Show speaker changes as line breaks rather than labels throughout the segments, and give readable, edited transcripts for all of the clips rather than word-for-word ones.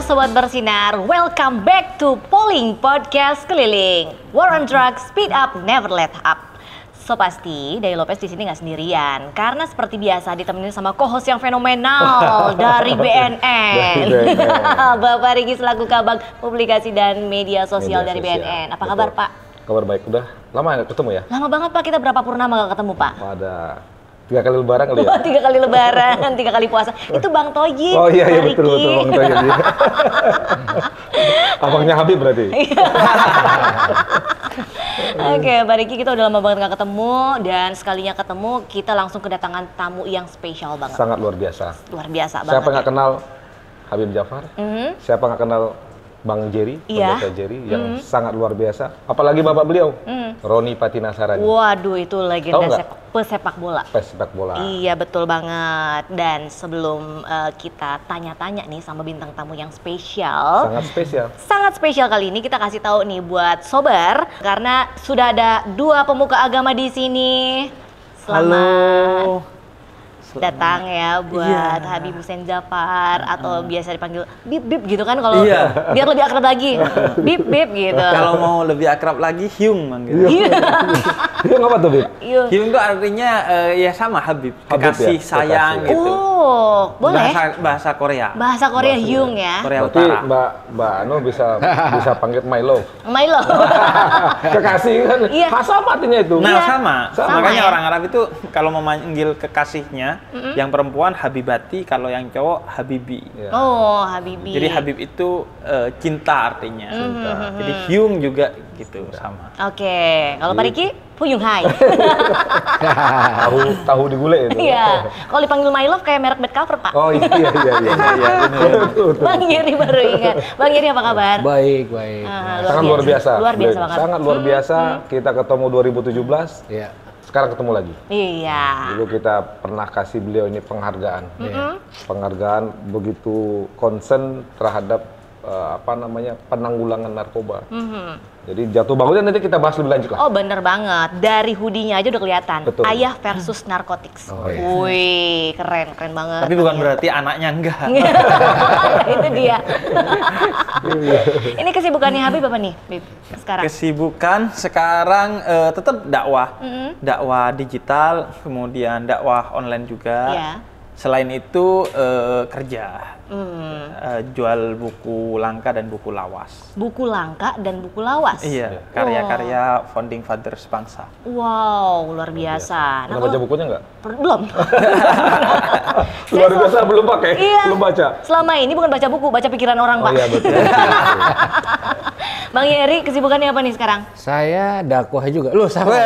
Sobat Bersinar, welcome back to Polling Podcast Keliling. War on Drugs, speed up, never let up. So pasti Day Lopez di sini nggak sendirian, karena seperti biasa ditemenin sama co-host yang fenomenal dari BNN. Bapak Riki selaku Kabag Publikasi dan Media Sosial dari BNN. Apa kabar Pak?
Kabar baik. Udah lama nggak ketemu ya?
Lama banget Pak, kita berapa purnama nggak ketemu Pak?
Ada 3 kali lebaran kali ya?
3 kali lebaran, 3 kali puasa. Itu Bang Toji.
Oh iya betul Bang Toji. Abangnya Habib berarti.
Oke, Pak Riki, kita udah lama banget gak ketemu, dan sekalinya ketemu kita langsung kedatangan tamu yang spesial banget.
Sangat luar biasa.
Luar biasa banget.
Siapa nggak kenal Habib Jafar? Siapa nggak kenal Bang Jerry,
Iya.
Bang Jerry yang sangat luar biasa. Apalagi bapak beliau, Roni Patinasarani.
Waduh, itu legenda pesepak bola.
Pesepak bola.
Iya, betul banget. Dan sebelum kita tanya-tanya nih sama bintang tamu yang spesial.
Sangat spesial.
Sangat spesial kali ini kita kasih tahu nih buat Sober, karena sudah ada 2 pemuka agama di sini. Selamat datang ya buat Habib Hussein Jafar, atau biasa dipanggil Bip Bip gitu kan kalau biar lebih akrab lagi. Bip Bip gitu.
Kalau mau lebih akrab lagi Hyung manggil.
Hyung apa tuh Bib?
Hyung itu artinya ya sama Habib, kekasih,
ya?
sayang
Kekasih.
gitu.
Oh, boleh.
Bahasa Korea.
Bahasa Korea Hyung ya.
Korea
Berarti
Utara.
Mbak Anu bisa panggil my love.
My love.
Kekasih kan?
Iya.
Sama artinya itu.
Nah,
Iya.
sama.
Sama
Makanya
ya?
orang Arab itu kalau memanggil kekasihnya, yang perempuan Habibati, kalau yang cowok Habibi.
Ya.
Oh, Habibi.
Jadi Habib itu cinta artinya. Jadi Hyung juga gitu sama.
Oke, kalau Pak Riki, Puyung Hai.
tahu digulai itu.
Iya. Kalau dipanggil My Love kayak merek bed cover, Pak.
Oh iya.
Bang Yeri baru ingat. Bang Yeri apa kabar?
Baik.
Sangat luar biasa.
Luar biasa banget.
Sangat luar biasa. Kita ketemu 2017.
Iya.
Sekarang ketemu lagi.
Iya.
Dulu kita pernah kasih beliau ini penghargaan. Penghargaan begitu concern terhadap penanggulangan narkoba. Jadi jatuh bangunnya nanti kita bahas lebih lanjut lah.
Oh, bener banget. Dari hoodie-nya aja udah kelihatan.
Betul.
Ayah versus narkotics.
Oh, iya.
Wih, keren banget.
Tapi bukan berarti anaknya enggak.
Itu dia. Ini kesibukannya Habib apa nih, Bib? Sekarang.
Kesibukan sekarang tetap dakwah. Dakwah digital, kemudian dakwah online juga.
Iya.
Selain itu kerja. Jual buku langka dan buku lawas.
Buku langka dan buku lawas.
Iya, karya-karya founding fathers bangsa.
Wow, luar biasa.
Pernah baca bukunya nggak?
Belum.
Luar biasa belum pakai,
Iya.
belum baca.
Selama ini bukan baca buku, baca pikiran orang,
Oh
Pak.
iya betul.
Bang Yeri, kesibukannya apa nih sekarang?
Saya dakwah juga. Loh, sama.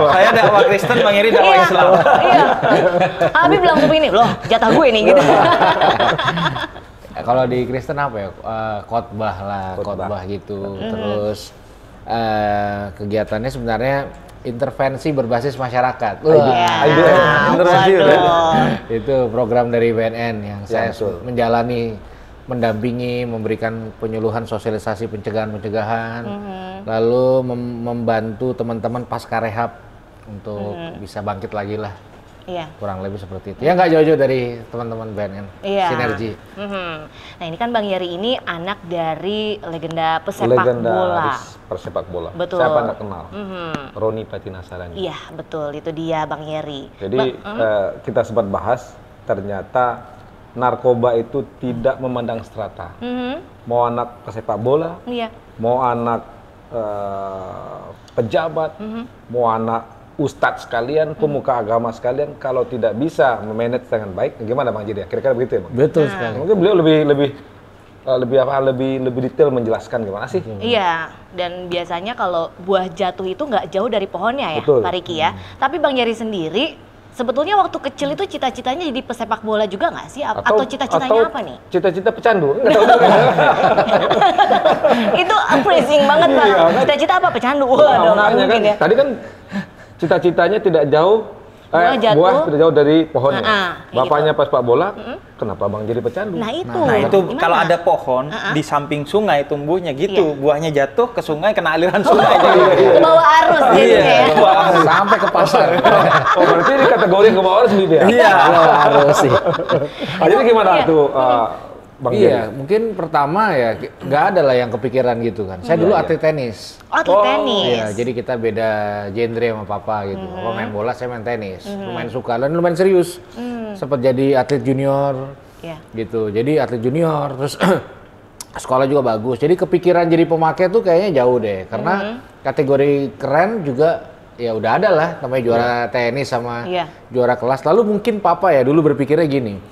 Saya dakwah Kristen, Bang Eri dakwah
Iya.
Islam.
Iya. Habib bilang begini, loh jatah gue nih gitu.
Kalau di Kristen apa ya? Khotbah gitu. Terus kegiatannya sebenarnya intervensi berbasis masyarakat.
Intervensi.
Itu program dari BNN yang saya
betul.
mendampingi, memberikan penyuluhan sosialisasi pencegahan, lalu membantu teman-teman pasca rehab untuk bisa bangkit lagi lah.
Iya.
Kurang lebih seperti itu. Ya nggak jauh-jauh dari teman-teman BNN.
Iya.
Sinergi.
Nah, ini kan Bang Yeri ini anak dari legenda pesepak bola.
Legendaris persepak bola.
Betul.
Siapa nggak kenal? Roni Patinasarani.
Iya, betul. Itu dia Bang Yeri.
Jadi kita sempat bahas, ternyata narkoba itu tidak memandang strata. Mau anak pesepak bola,
Iya.
mau anak pejabat, mau anak ustadz sekalian, pemuka agama sekalian, kalau tidak bisa memanage dengan baik, gimana Bang Jadi? Kira-kira begitu ya Bang?
Betul sekali.
Mungkin beliau lebih detail menjelaskan gimana sih?
Iya, dan biasanya kalau buah jatuh itu nggak jauh dari pohonnya ya,
Betul.
Pak Riki ya. Tapi Bang Yeri sendiri, sebetulnya waktu kecil itu cita-citanya jadi pesepak bola juga nggak sih? Atau cita-citanya apa nih?
Cita-cita pecandu? Nggak tahu.
Itu amazing banget Bang.
Iya, kan?
Cita-cita apa? Pecandu? Waduh, nggak
Makanya
mungkin
kan,
ya.
tadi kan cita-citanya tidak jauh, buah tidak jauh dari pohonnya.
Kayak
Bapaknya pas pak bola, kenapa Bang jadi pecandu?
Nah itu,
Nah itu
gimana?
kalau ada pohon di samping sungai tumbuhnya gitu, buahnya jatuh ke sungai kena aliran sungai.
Ke bawah arus gitu ya.
Sampai ke pasar.
Oh berarti ini kategori ke bawah harus gitu ya?
Iya.
Harus sih.
Jadi gimana
Iya.
tuh Bang
Iya,
Jerry?
mungkin pertama ya nggak ada lah yang kepikiran gitu kan. Saya dulu
Iya,
atlet tenis.
Atlet tenis.
Iya, jadi kita beda genre sama papa gitu. Papa main bola, saya main tenis. Lumayan suka dan lumayan serius. Sempat jadi atlet junior,
Iya.
gitu. Jadi atlet junior, terus sekolah juga bagus. Jadi kepikiran jadi pemakai tuh kayaknya jauh deh. Karena kategori keren juga ya udah ada lah. Namanya juara tenis sama
Iya.
juara kelas. Lalu mungkin papa ya dulu berpikirnya gini.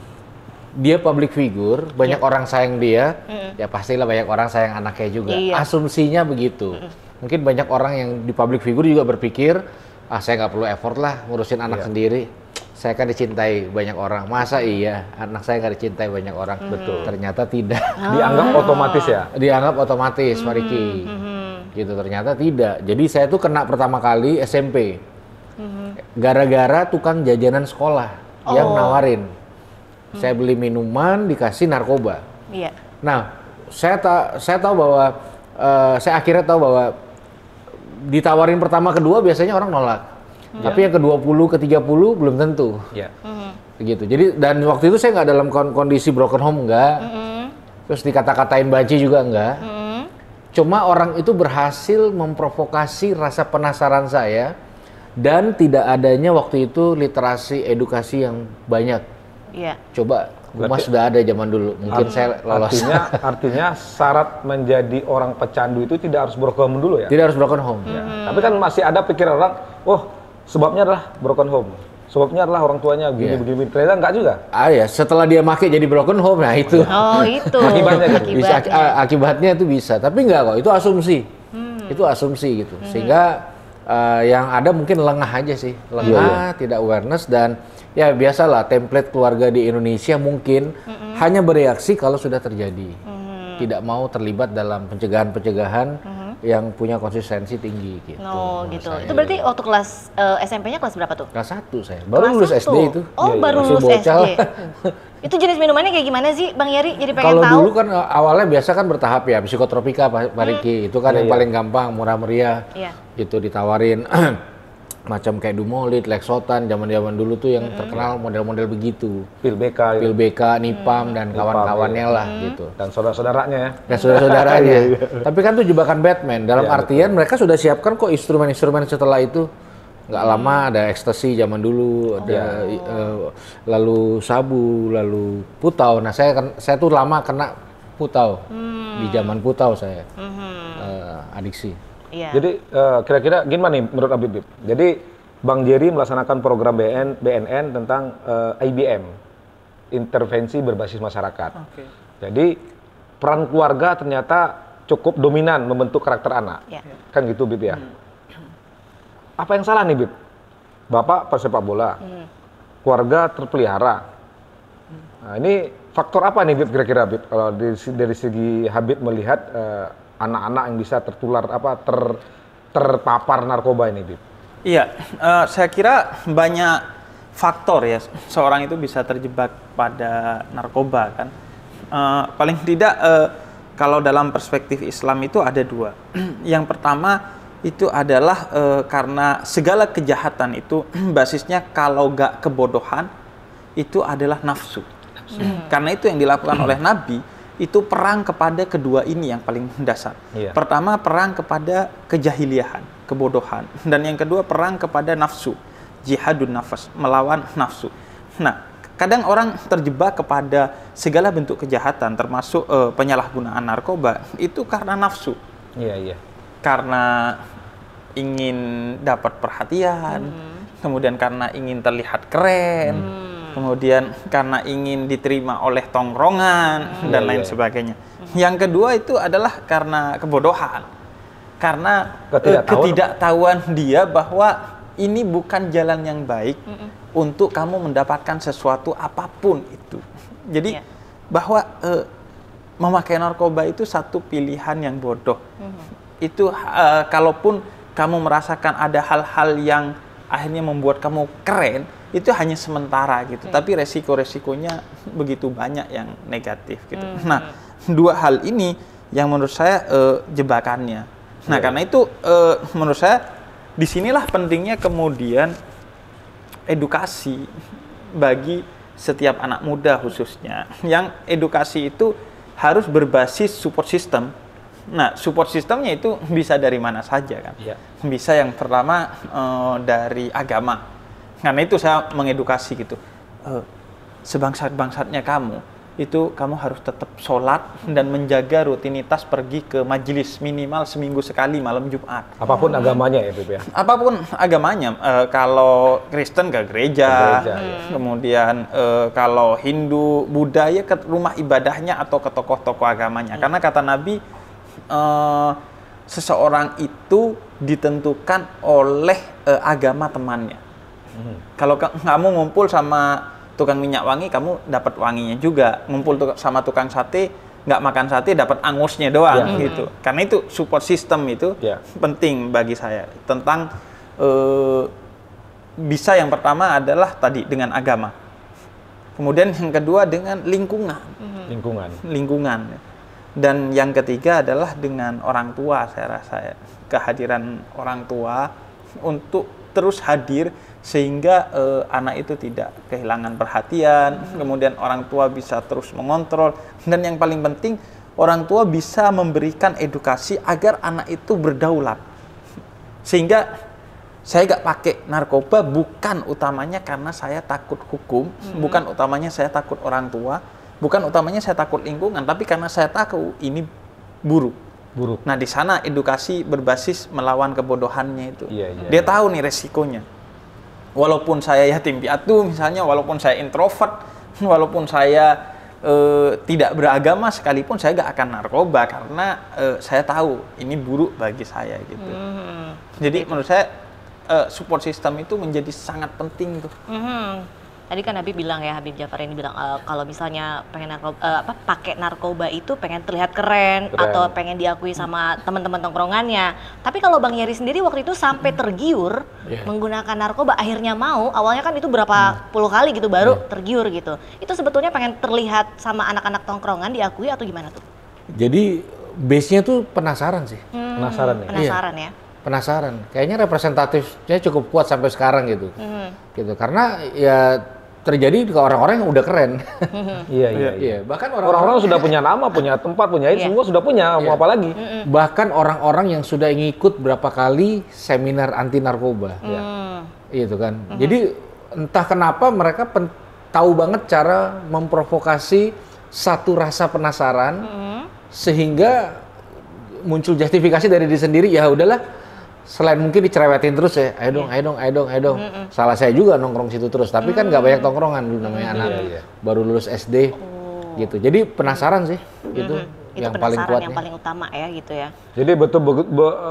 Dia public figure, banyak orang sayang dia, ya pastilah banyak orang sayang anaknya juga.
Iya.
Asumsinya begitu. Mungkin banyak orang yang di public figure juga berpikir, ah saya nggak perlu effort lah ngurusin anak sendiri. Saya kan dicintai banyak orang. Masa iya anak saya nggak dicintai banyak orang?
Betul.
Ternyata tidak.
Dianggap otomatis ya?
Dianggap otomatis, Pak Riki. Gitu, ternyata tidak. Jadi saya tuh kena pertama kali SMP. Gara-gara tukang jajanan sekolah yang nawarin. Saya beli minuman, dikasih narkoba.
Iya.
Nah, saya tahu bahwa saya akhirnya tahu bahwa ditawarin pertama kedua biasanya orang nolak. Tapi yang ke-20, ke-30 belum tentu.
Iya.
Begitu. Jadi dan waktu itu saya nggak dalam kondisi broken home enggak. Terus dikata-katain banci juga enggak. Cuma orang itu berhasil memprovokasi rasa penasaran saya dan tidak adanya waktu itu literasi edukasi yang banyak.
Iya.
Coba rumah
Berarti-
sudah ada zaman dulu. Mungkin saya lolos.
Artinya syarat menjadi orang pecandu itu tidak harus broken home dulu ya?
Tidak harus broken home.
Ya. Tapi kan masih ada pikiran orang, oh sebabnya adalah broken home. Sebabnya adalah orang tuanya
Iya.
begini. Ternyata enggak juga.
Ah ya, setelah dia make jadi broken home, nah itu.
Oh, itu.
Akibatnya gitu.
Bisa, akibatnya itu bisa. Tapi enggak kok, itu asumsi. Itu asumsi gitu. Sehingga yang ada mungkin lengah aja sih. Lengah, tidak awareness dan ya biasalah template keluarga di Indonesia mungkin hanya bereaksi kalau sudah terjadi. Tidak mau terlibat dalam pencegahan-pencegahan yang punya konsistensi tinggi gitu.
Oh,
menurut
gitu.
saya.
Itu berarti waktu kelas SMP-nya kelas berapa tuh?
Kelas 1 saya. Baru
Kelas
lulus
1?
SD itu.
Oh,
Iya,
baru
masih
lulus
bocah.
SD. Itu jenis minumannya kayak gimana sih, Bang Yari? Jadi pengen
Kalau
tahu.
dulu kan awalnya biasa kan bertahap ya, psikotropika Pak Riki. Itu kan yang paling gampang, murah meriah.
Iya.
Gitu ditawarin macam kayak Dumolit, Lexotan, zaman-zaman dulu tuh yang terkenal model-model begitu.
Pil BK,
Pil BK, Nipam dan kawan-kawannya lah gitu.
dan saudara-saudaranya ya.
Dan saudara-saudaranya. Tapi kan tuh jebakan Batman. Dalam
Iya,
artian mereka sudah siapkan kok instrumen-instrumen setelah itu. Nggak lama ada ekstasi zaman dulu, ada lalu sabu, lalu putau. Nah saya tuh lama kena putau. Di zaman putau saya adiksi.
Iya.
Jadi kira-kira gimana nih menurut Habib? Jadi Bang Jerry melaksanakan program BNN tentang IBM, intervensi berbasis masyarakat.
Oke.
Jadi peran keluarga ternyata cukup dominan membentuk karakter anak.
Iya.
Kan gitu Bib ya? Apa yang salah nih Bib? Bapak pesepak bola, keluarga terpelihara. Nah, ini faktor apa nih Bib kira-kira Bib? Kalau dari segi Habib melihat anak-anak yang bisa tertular terpapar narkoba ini Bib?
Iya, saya kira banyak faktor ya seorang itu bisa terjebak pada narkoba kan. Paling tidak kalau dalam perspektif Islam itu ada dua. Yang pertama itu adalah karena segala kejahatan itu basisnya kalau gak kebodohan itu adalah nafsu. Karena itu yang dilakukan oleh Nabi itu perang kepada kedua ini yang paling dasar.
Iya.
Pertama perang kepada kejahiliahan, kebodohan, dan yang kedua perang kepada nafsu, jihadun nafas, melawan nafsu. Nah, kadang orang terjebak kepada segala bentuk kejahatan termasuk penyalahgunaan narkoba itu karena nafsu.
Iya, iya.
Karena ingin dapat perhatian, kemudian karena ingin terlihat keren, kemudian karena ingin diterima oleh tongkrongan dan lain sebagainya. Yang kedua itu adalah karena kebodohan, karena ketidaktahuan dia bahwa ini bukan jalan yang baik untuk kamu mendapatkan sesuatu apapun itu. Jadi bahwa memakai narkoba itu satu pilihan yang bodoh. Itu kalaupun kamu merasakan ada hal-hal yang akhirnya membuat kamu keren, itu hanya sementara gitu. Tapi resiko-resikonya begitu banyak yang negatif gitu. Nah, dua hal ini yang menurut saya jebakannya. Nah, karena itu menurut saya disinilah pentingnya kemudian edukasi bagi setiap anak muda khususnya. Yang edukasi itu harus berbasis support system. Nah, support systemnya itu bisa dari mana saja kan.
Iya.
Bisa yang pertama dari agama. Karena itu saya mengedukasi gitu. Sebangsat-bangsatnya kamu, itu kamu harus tetap sholat dan menjaga rutinitas pergi ke majelis minimal seminggu sekali malam Jumat.
Apapun agamanya ya, Bib ya.
Apapun agamanya, kalau Kristen ke gereja,
Ke gereja, ya.
kemudian kalau Hindu, Buddha ya ke rumah ibadahnya atau ke tokoh-tokoh agamanya. Karena kata Nabi, seseorang itu ditentukan oleh agama temannya. Kalau kamu ngumpul sama tukang minyak wangi, kamu dapat wanginya juga. Ngumpul sama tukang sate, nggak makan sate, dapat angusnya doang gitu. Karena itu support system itu penting bagi saya. Tentang bisa yang pertama adalah tadi dengan agama. Kemudian yang kedua dengan lingkungan. Lingkungan. Dan yang ketiga adalah dengan orang tua, saya rasa ya. Kehadiran orang tua untuk terus hadir sehingga anak itu tidak kehilangan perhatian, kemudian orang tua bisa terus mengontrol, dan yang paling penting orang tua bisa memberikan edukasi agar anak itu berdaulat. Sehingga saya nggak pakai narkoba bukan utamanya karena saya takut hukum, bukan utamanya saya takut orang tua, bukan utamanya saya takut lingkungan, tapi karena saya tahu ini buruk. Nah, di sana edukasi berbasis melawan kebodohannya itu. Dia tahu nih resikonya. Walaupun saya yatim piatu misalnya, walaupun saya introvert, walaupun saya tidak beragama sekalipun, saya nggak akan narkoba karena saya tahu ini buruk bagi saya gitu. Jadi menurut saya support system itu menjadi sangat penting tuh.
Tadi kan Habib bilang ya, Habib Jafar ini bilang kalau misalnya pengen pakai narkoba itu pengen terlihat keren atau pengen diakui sama teman-teman tongkrongannya. Tapi kalau Bang Yeri sendiri waktu itu sampai tergiur menggunakan narkoba, akhirnya mau. Awalnya kan itu berapa puluh kali gitu baru tergiur gitu. Itu sebetulnya pengen terlihat sama anak-anak tongkrongan diakui atau gimana tuh?
Jadi base-nya tuh penasaran sih.
Penasaran ya?
Penasaran ya?
Penasaran. Kayaknya representatifnya cukup kuat sampai sekarang gitu. Gitu. Karena ya terjadi ke orang-orang yang udah keren.
Iya.
Bahkan
Orang-orang sudah punya nama, punya tempat, punya ini, semua sudah punya, mau apa lagi?
Bahkan orang-orang yang sudah ngikut berapa kali seminar anti narkoba. Gitu kan. Jadi entah kenapa mereka tahu banget cara memprovokasi satu rasa penasaran sehingga muncul justifikasi dari diri sendiri, ya udahlah. Selain mungkin dicerewetin terus ya, ayo dong. Salah saya juga nongkrong situ terus, tapi kan nggak banyak tongkrongan dulu namanya anak baru lulus SD gitu. Jadi penasaran sih itu yang paling kuat.
Yang paling utama ya gitu ya.
Jadi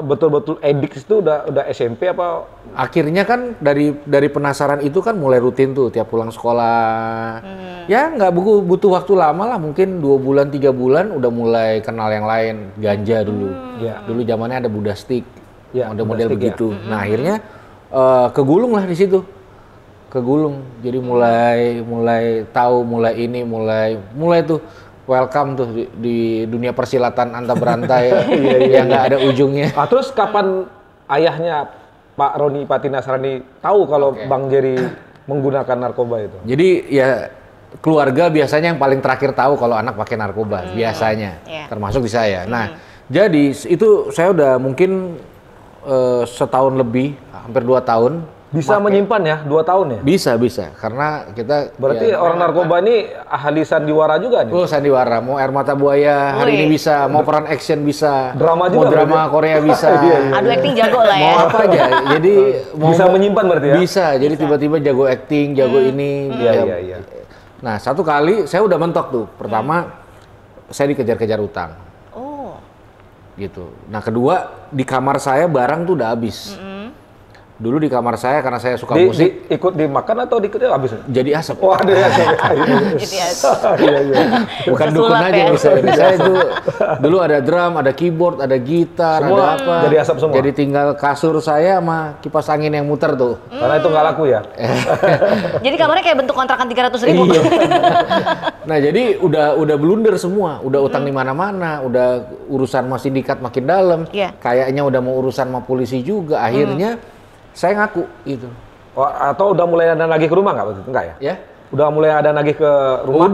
betul-betul edik itu udah SMP apa?
Akhirnya kan dari penasaran itu kan mulai rutin tuh tiap pulang sekolah. Ya nggak butuh waktu lama lah, mungkin 2 bulan 3 bulan udah mulai kenal yang lain, ganja dulu. Dulu zamannya ada Buddha stick. Model-model begitu. Nah, akhirnya kegulung lah di situ. Kegulung. Jadi mulai tahu, mulai tuh welcome tuh di dunia persilatan anta berantai yang nggak ada ujungnya.
Terus kapan ayahnya Pak Roni Pati Nasrani tahu kalau Bang Jerry menggunakan narkoba itu?
Jadi ya keluarga biasanya yang paling terakhir tahu kalau anak pakai narkoba biasanya, termasuk di saya. Nah, jadi itu saya udah mungkin setahun lebih, hampir 2 tahun.
Bisa menyimpan ya, 2 tahun ya?
Bisa. Karena kita...
Berarti orang narkoba ini ahli sandiwara juga nih?
Oh, sandiwara. Mau air mata buaya hari ini bisa, mau peran action bisa.
Drama juga?
Mau drama Korea bisa.
Adu acting jago lah ya?
Mau apa aja. Jadi
bisa menyimpan berarti ya?
Bisa. Jadi tiba-tiba jago acting, jago ini.
Iya.
Nah, satu kali saya udah mentok tuh. Pertama, saya dikejar-kejar utang. Gitu. Nah, kedua di kamar saya barang tuh udah habis. Dulu di kamar saya karena saya suka musik.
Ikut dimakan atau habis?
Jadi asap.
Oh, ada asap.
Bukan dukun aja yang bisa. Saya itu dulu ada drum, ada keyboard, ada gitar,
semua
ada apa.
Jadi asap semua.
Jadi tinggal kasur saya sama kipas angin yang muter tuh.
Karena itu nggak laku ya.
Jadi kamarnya kayak bentuk kontrakan 300.000.
Nah, jadi udah blunder semua, udah utang di mana-mana, udah urusan sama sindikat makin dalam. Kayaknya udah mau urusan sama polisi juga. Akhirnya saya ngaku itu.
Atau udah mulai ada nagih ke rumah nggak waktu itu? Enggak ya?
Ya.
Udah mulai ada nagih ke rumah?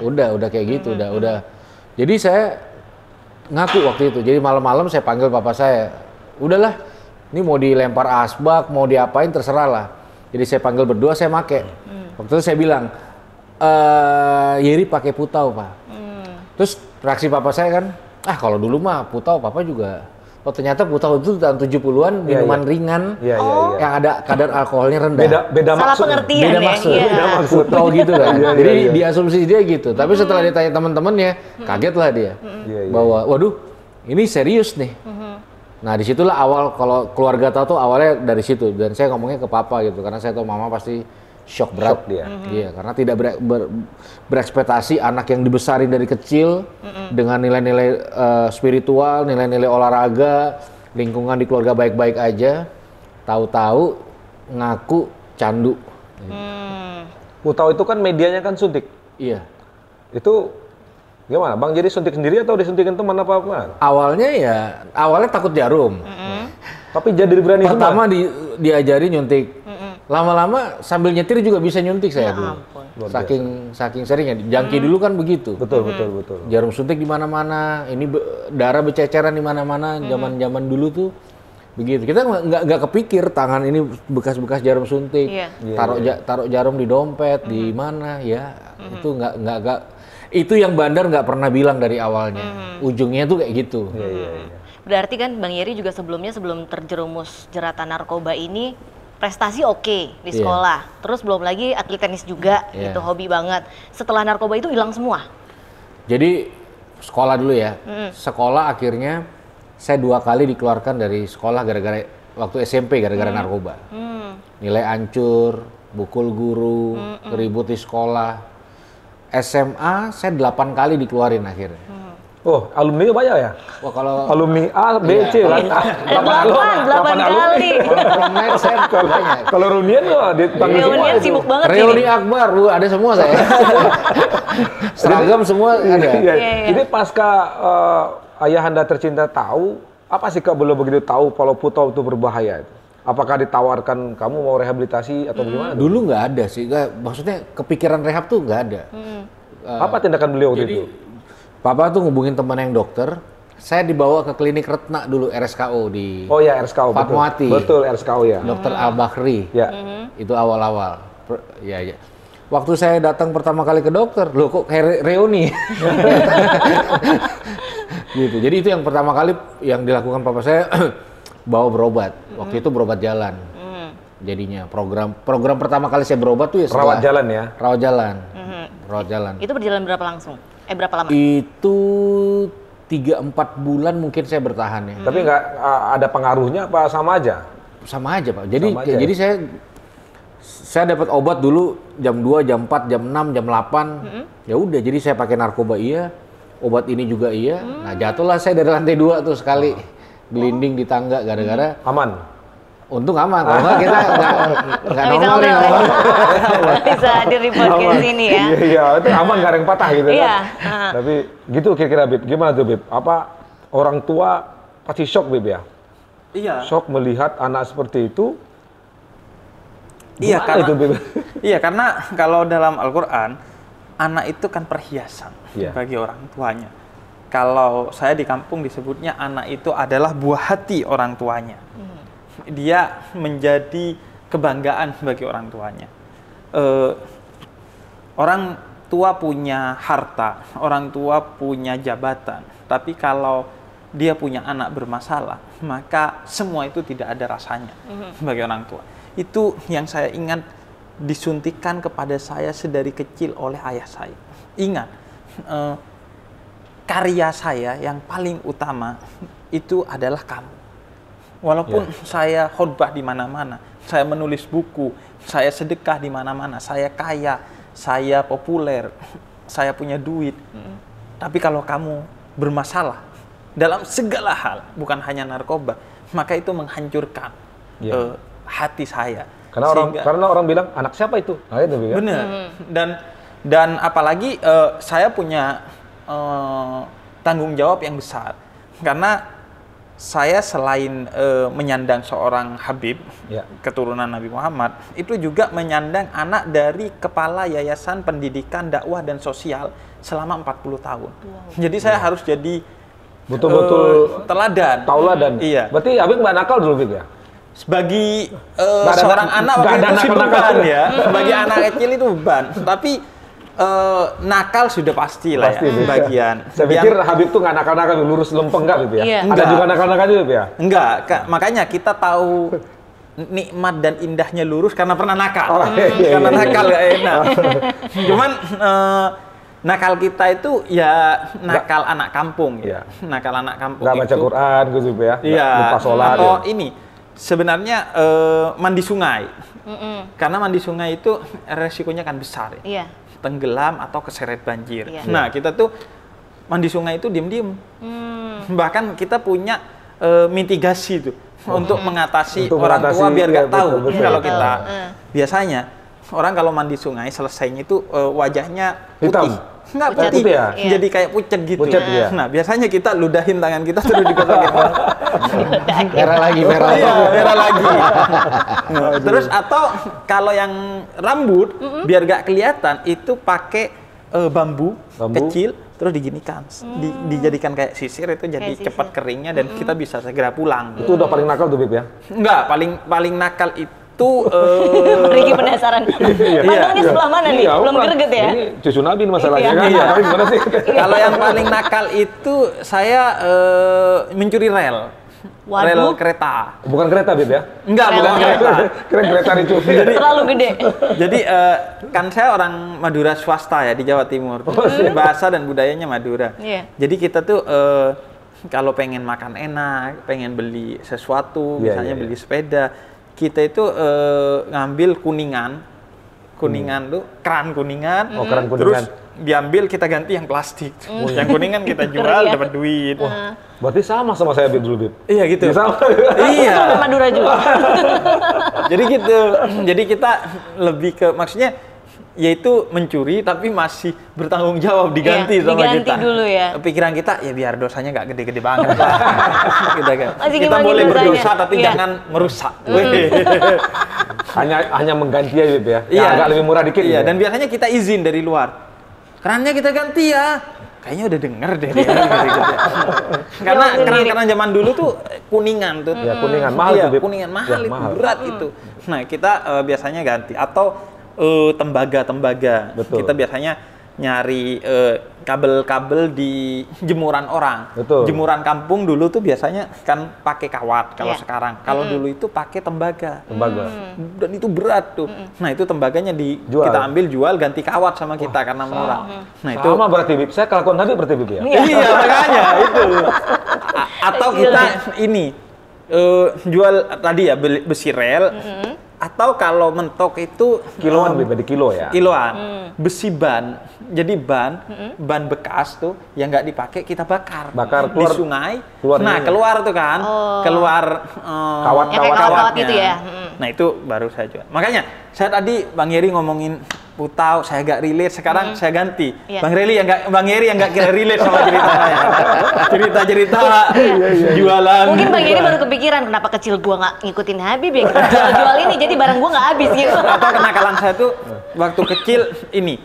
Udah kayak gitu, udah Jadi saya ngaku waktu itu. Jadi malam-malam saya panggil papa saya. Udahlah, ini mau dilempar asbak, mau diapain terserah lah. Jadi saya panggil berdua, saya make. Waktu itu saya bilang, Yeri pakai putau, Pak. Terus reaksi papa saya kan, kalau dulu mah putau papa juga. Oh ternyata putau itu tahun 70-an minuman ringan yang ada kadar alkoholnya rendah.
Beda
Salah
maksud.
pengertian
Beda
ya.
maksud.
Iya.
Beda maksud.
Putau gitu kan.
Iya,
Jadi
iya.
diasumsi dia gitu. Tapi setelah ditanya teman-temannya, kaget lah dia.
Iya, iya.
Bahwa waduh, ini serius nih. Nah disitulah awal, kalau keluarga tahu tuh awalnya dari situ. Dan saya ngomongnya ke papa gitu, karena saya tahu mama pasti shock berat.
Shock dia.
Iya, karena tidak berekspektasi anak yang dibesarin dari kecil dengan nilai-nilai spiritual, nilai-nilai olahraga, lingkungan di keluarga baik-baik aja, tahu-tahu ngaku candu.
Putau itu kan medianya kan suntik.
Iya.
Itu gimana? Bang jadi suntik sendiri atau disuntikin teman apa?
Awalnya takut jarum.
Tapi jadi berani
Pertama
semua.
diajari nyuntik. Lama-lama sambil nyetir juga bisa nyuntik saya dulu.
Luar
Saking seringnya. Jangki dulu kan begitu.
Betul.
Jarum suntik di mana-mana. Ini darah berceceran di mana-mana. Zaman-zaman dulu tuh begitu. Kita nggak kepikir tangan ini bekas-bekas jarum suntik.
Iya.
Taruh jarum di dompet di mana ya. Itu nggak itu yang bandar nggak pernah bilang dari awalnya. Ujungnya tuh kayak gitu.
Iya.
Berarti kan Bang Yeri juga sebelum terjerumus jeratan narkoba ini prestasi oke di sekolah. Terus belum lagi atlet tenis juga, gitu hobi banget. Setelah narkoba itu hilang semua.
Jadi sekolah dulu ya. Sekolah akhirnya saya 2 kali dikeluarkan dari sekolah gara-gara waktu SMP gara-gara narkoba. Nilai hancur, pukul guru, ribut di sekolah. SMA saya 8 kali dikeluarin akhirnya.
Oh, alumni banyak ya?
Wah kalau
Alumni A, B, C kan?
8 kali.
kalau naik saya banyak.
Kalau reunian wah dipanggil semua
Reunian
itu.
sibuk banget
Reuni
ini.
Akbar, ada semua saya. Seragam semua ada.
Iya. Jadi pasca ayahanda tercinta tahu, apa sih Kak belum begitu tahu kalau putau itu berbahaya itu? Apakah ditawarkan kamu mau rehabilitasi atau bagaimana?
Dulu nggak ada sih, maksudnya kepikiran rehab tuh nggak ada.
Apa tindakan beliau waktu itu?
Papa tuh ngubungin teman yang dokter, saya dibawa ke klinik Retna dulu, RSKO di
Oh ya, RSKO betul.
Fatmawati.
Betul, RSKO ya.
Dr. Al-Bakhri.
Ya.
Itu awal-awal. Ya. Waktu saya datang pertama kali ke dokter, loh kok kayak reuni? Gitu. Jadi itu yang pertama kali yang dilakukan papa saya bawa berobat. Waktu itu berobat jalan. Jadinya program pertama kali saya berobat tuh ya setelah
Rawat jalan ya.
Rawat jalan. Rawat jalan.
Itu berjalan berapa langsung? Berapa lama?
Itu 3-4 bulan mungkin saya bertahan ya.
Tapi nggak ada pengaruhnya apa sama aja?
Sama aja Pak. Jadi
Sama aja,
jadi saya dapat obat dulu jam 2, jam 4, jam 6, jam 8. Ya udah jadi saya pakai narkoba iya, obat ini juga iya. Nah, jatuhlah saya dari lantai 2 tuh sekali. Gelinding di tangga gara-gara
Aman.
untung aman. Kalau nggak kita nggak
Bisa
normal nih.
ngobrol ya. Bisa hadir di podcast ini ya.
Iya, itu aman nggak ada yang patah gitu
Iya.
kan. Tapi gitu kira-kira Bib, gimana tuh Bib? Apa orang tua pasti shock Bib ya?
Iya.
Shock melihat anak seperti itu.
Iya,
Gimana
karena
itu, Bib?
iya, karena kalau dalam Al-Qur'an anak itu kan perhiasan
Iya.
bagi orang tuanya. Kalau saya di kampung disebutnya anak itu adalah buah hati orang tuanya. Dia menjadi kebanggaan bagi orang tuanya. Orang tua punya harta, orang tua punya jabatan, tapi kalau dia punya anak bermasalah, maka semua itu tidak ada rasanya bagi orang tua. Itu yang saya ingat disuntikan kepada saya sedari kecil oleh ayah saya. Ingat, karya saya yang paling utama itu adalah kamu. Walaupun saya khotbah di mana-mana, saya menulis buku, saya sedekah di mana-mana, saya kaya, saya populer, saya punya duit. Tapi kalau kamu bermasalah dalam segala hal, bukan hanya narkoba, maka itu menghancurkan hati saya.
Karena orang bilang anak siapa itu? Nah, itu ya.
Benar. Dan apalagi saya punya tanggung jawab yang besar karena saya selain menyandang seorang Habib,
Ya.
keturunan Nabi Muhammad, itu juga menyandang anak dari Kepala Yayasan Pendidikan Dakwah dan Sosial selama 40 tahun. Jadi saya harus jadi
Betul-betul
teladan.
tauladan.
Iya.
Berarti Habib nggak nakal dulu Bib ya?
Sebagai
Nggak ada
seorang anak
nggak
waktu
ada
itu sih
nakal-nakal.
beban ya. Sebagai anak kecil itu beban. Tapi nakal sudah pasti lah
Pasti,
ya,
Bib.
bagian.
Saya pikir Habib tuh nggak nakal-nakal, lurus lempeng nggak Bib ya?
Iya.
Ada
Nggak.
juga nakal-nakal juga Bib ya?
Enggak, makanya kita tahu nikmat dan indahnya lurus karena pernah nakal.
Oh, iya,
Karena
iya, iya.
nakal gak enak. Cuman nakal kita itu ya nakal anak kampung ya. Nakal anak kampung
Nggak baca
itu.
Quran gitu Bib ya?
Iya.
Nggak lupa sholat
Atau
ya?
ini sebenarnya mandi sungai. Karena mandi sungai itu resikonya kan besar ya.
Iya.
Tenggelam atau keseret banjir.
Iya.
Nah, kita tuh mandi sungai itu diem-diem. Bahkan kita punya mitigasi tuh untuk mengatasi
Untuk
orang tua
mengatasi,
biar
iya,
nggak tahu.
betul, betul.
Kalau
Betul.
kita biasanya orang kalau mandi sungai selesainya itu wajahnya putih.
Hitam?
Enggak
Pucat.
putih,
Putih ya?
Iya.
jadi kayak pucat gitu.
Pucat, iya.
Nah, biasanya kita ludahin tangan kita terus digosokin.
Merah lagi, merah lagi.
Iya, merah lagi. Nah, terus atau kalau yang rambut biar gak kelihatan itu pakai bambu
Bambu.
kecil terus diginikan, dijadikan kayak sisir itu jadi
Kayak
cepat
sisir.
keringnya dan kita bisa segera pulang.
Itu udah paling nakal tuh Bib ya?
Enggak, paling nakal itu
Riki penasaran. Mandangnya sebelah mana nih?
Iya,
Belum
bukan.
greget ya?
Ini cucu Nabi nih masalahnya
Iya.
kan?
Iya.
Nakalnya gimana sih?
kalau yang paling nakal itu saya mencuri rel.
Waduh.
Rel kereta.
Bukan kereta Bib ya?
Enggak, bukan
Relnya.
kereta.
Keren kereta dicuri.
Terlalu gede.
Jadi kan saya orang Madura swasta ya di Jawa Timur. Bahasa dan budayanya Madura.
Iya.
Jadi kita tuh kalau pengen makan enak, pengen beli sesuatu,
Iya,
misalnya
iya,
beli sepeda, kita itu ngambil kuningan tuh keran kuningan.
Oh, keran
Terus
kuningan.
diambil kita ganti yang plastik. Yang kuningan kita jual
ya.
dapat duit.
Berarti sama saya Bib dulu Bib.
Iya gitu.
Ya, sama.
Iya.
Sampai Madura juga.
Jadi gitu. Jadi kita lebih ke maksudnya yaitu mencuri tapi masih bertanggung jawab diganti
Iya,
sama
diganti
kita.
dulu ya.
Pikiran kita ya biar dosanya nggak gede-gede banget lah. Kita kan.
Masih
Kita
gimana
boleh
dosanya?
berdosa tapi
Iya.
jangan merusak.
hanya mengganti aja Bib ya?
Iya.
Yang agak lebih murah dikit
Iya,
gitu
dan
ya?
biasanya kita izin dari luar. Kerannya kita ganti ya. Kayaknya udah denger deh dia. Karena
Jawab sendiri.
keran-keran zaman dulu tuh kuningan tuh.
Ya, kuningan mahal
Iya,
tuh Bib.
kuningan mahal
Ya,
itu,
mahal.
berat itu. Nah, kita biasanya ganti atau tembaga-tembaga.
Betul.
Kita biasanya nyari kabel-kabel di jemuran orang.
Betul.
Jemuran kampung dulu tuh biasanya kan pakai kawat kalau
Iya.
sekarang. Kalau dulu itu pakai tembaga.
Tembaga.
Dan itu berat tuh. Nah, itu tembaganya
Jual.
kita ambil jual ganti kawat sama kita karena murah. Nah, itu
Sama berarti Bib. Saya kelakuan Habib berarti Bib ya?
iya makanya itu. Atau kita ini jual tadi ya besi rel. Atau kalau mentok itu
Kiloan Bib, di kilo ya?
kiloan. Besi ban. Jadi ban bekas tuh yang nggak dipakai kita bakar.
Bakar,
di
keluar-
sungai.
keluar
Nah,
ininya.
keluar tuh kan. Keluar
Kawat-
Yang kayak kawat-kawat itu ya.
Nah, itu baru saya jual. Makanya saya tadi Bang Yeri ngomongin Putau, saya agak relate, sekarang saya ganti.
Iya.
Bang Yeri yang nggak kira relate sama cerita saya. Cerita-cerita jualan.
Mungkin Bang Yeri baru kepikiran kenapa kecil gua nggak ngikutin Habib ya, kita jual ini jadi barang gua nggak habis gitu.
Atau kenakalan saya tuh waktu kecil ini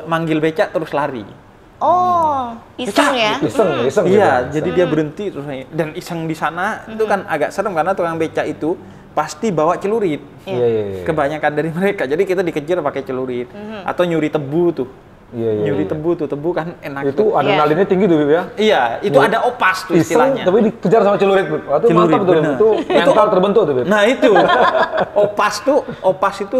manggil becak terus lari.
Oh, iseng ya.
Iseng Bib,
Iya,
ya?
jadi dia berhenti terus dan iseng di sana itu kan agak serem karena tukang becak itu pasti bawa celurit.
Iya, iya, iya.
Kebanyakan dari mereka. Jadi kita dikejar pakai celurit atau nyuri tebu tuh.
Iya, iya,
Nyuri
iya.
tebu kan enak.
Itu
tuh.
adrenalinnya tinggi tuh Bib ya?
Iya, itu ada opas tuh
Iseng,
istilahnya.
tapi dikejar sama celurit Bib. Itu
Celurit,
mantap tuh Bib.
bener.
Itu mental terbentuk tuh Bib.
Nah itu opas itu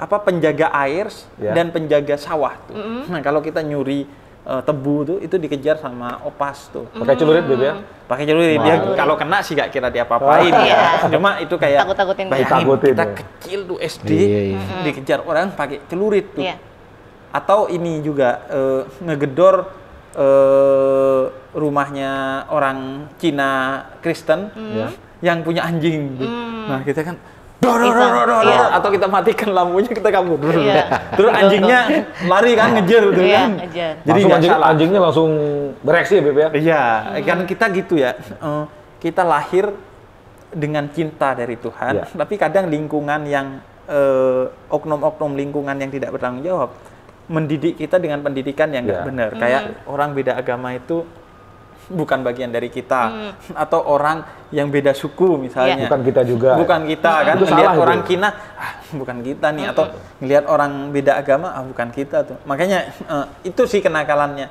penjaga air
Ya.
dan penjaga sawah tuh. Nah kalau kita nyuri tebu tuh itu dikejar sama opas tuh.
Pakai celurit Bib ya?
Pakai celurit dia kalau kena sih gak kira dia apa-apain
Oh,
ya.
iya.
Cuma itu kayak
Takut-takutin dia.
bayangin
Takutin
kita
ya.
kecil tuh SD
Iya, iya.
dikejar orang pakai celurit tuh.
Iya.
Atau ini juga ngegedor rumahnya orang Cina Kristen yang punya anjing. Nah kita kan
Iya.
atau kita matikan lampunya kita kabur.
Iya.
Terus anjingnya lari kan ngejar tuh
Iya,
kan.
ngejar.
Jadi
Langsung
nggak salah.
anjingnya langsung bereaksi ya Bib ya?
Iya, kan kita gitu ya. kita lahir dengan cinta dari Tuhan, tapi kadang lingkungan yang oknum-oknum lingkungan yang tidak bertanggung jawab mendidik kita dengan pendidikan yang nggak benar. Kayak orang beda agama itu bukan bagian dari kita, atau orang yang beda suku misalnya.
Bukan kita juga.
Bukan kita kan.
Itu
Ngelihat
salah
orang
itu.
Cina, bukan kita nih. Atau ngelihat orang beda agama, bukan kita tuh. Makanya itu sih kenakalannya.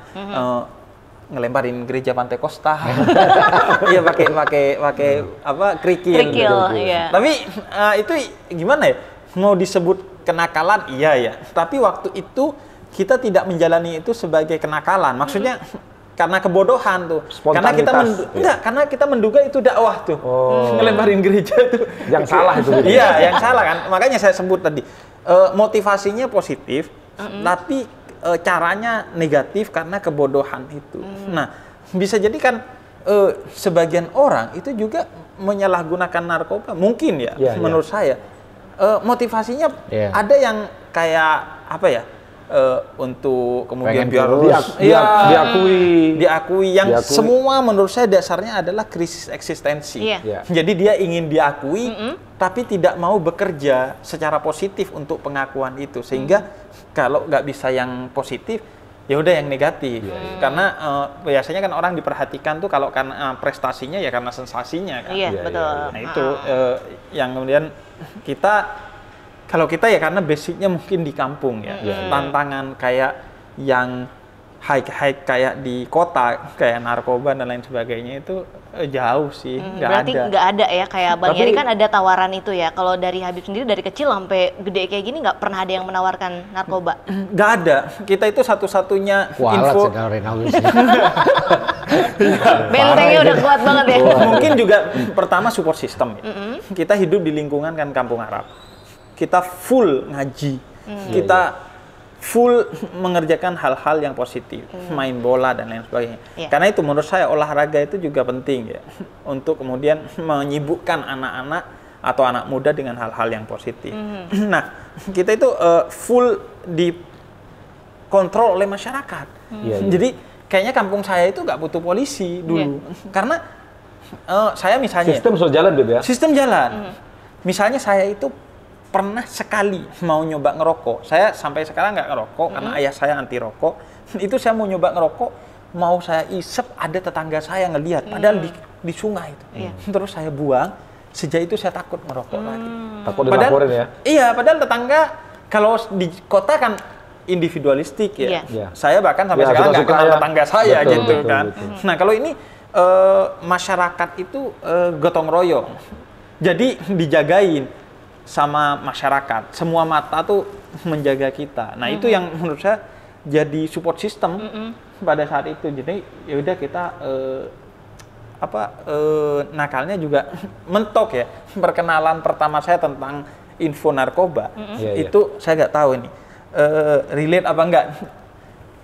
Ngelemparin gereja Pantai Costa. Iya pakai apa kerikil.
Iya.
Tapi itu gimana ya? Mau disebut kenakalan, iya ya. Tapi waktu itu kita tidak menjalani itu sebagai kenakalan. Maksudnya karena kebodohan tuh. Karena kita karena kita menduga itu dakwah tuh. Ngelemparin gereja tuh.
Yang salah itu.
Iya, yang salah kan. Makanya saya sebut tadi motivasinya positif, tapi caranya negatif karena kebodohan itu. Nah, bisa jadi kan sebagian orang itu juga menyalahgunakan narkoba, mungkin ya, menurut saya. Motivasinya ada yang kayak apa ya? Untuk kemudian biar diakui yang semua menurut saya dasarnya adalah krisis eksistensi. Jadi dia ingin diakui tapi tidak mau bekerja secara positif untuk pengakuan itu, sehingga kalau nggak bisa yang positif ya udah yang negatif. Karena biasanya kan orang diperhatikan tuh kalau karena prestasinya ya karena sensasinya kan.
Betul.
Nah itu yang kemudian kalau kita ya karena basicnya mungkin di kampung ya, tantangan kayak yang high kayak di kota kayak narkoba dan lain sebagainya itu jauh sih,
berarti nggak ada ya kayak Bang Yari kan ada tawaran itu ya. Kalau dari Habib sendiri dari kecil sampai gede kayak gini nggak pernah ada yang menawarkan narkoba?
Nggak ada, kita itu satu-satunya info.
Bentengnya udah kuat banget ya.
Mungkin juga pertama support system ya. Kita hidup di lingkungan kan kampung Arab. Kita full ngaji, kita full mengerjakan hal-hal yang positif, main bola dan lain sebagainya. Karena itu menurut saya olahraga itu juga penting ya, untuk kemudian menyibukkan anak-anak atau anak muda dengan hal-hal yang positif. Nah, kita itu full dikontrol oleh masyarakat. Jadi kayaknya kampung saya itu nggak butuh polisi dulu, karena saya misalnya
sistem sudah jalan gitu ya.
Sistem jalan. Misalnya saya itu pernah sekali mau nyoba ngerokok. Saya sampai sekarang nggak ngerokok karena ayah saya anti rokok. Itu saya mau nyoba ngerokok, mau saya isep, ada tetangga saya ngelihat, padahal di sungai itu. Terus saya buang. Sejak itu saya takut ngerokok lagi.
Takut dilaporin ya?
Iya, padahal tetangga kalau di kota kan individualistik ya. Saya bahkan sampai sekarang nggak kenal tetangga saya gitu kan. Nah kalau ini masyarakat itu gotong royong. Jadi dijagain sama masyarakat, semua mata tuh menjaga kita. Nah itu yang menurut saya jadi support system pada saat itu. Jadi ya udah kita nakalnya juga mentok ya. Perkenalan pertama saya tentang info narkoba itu saya nggak tahu ini relate apa enggak.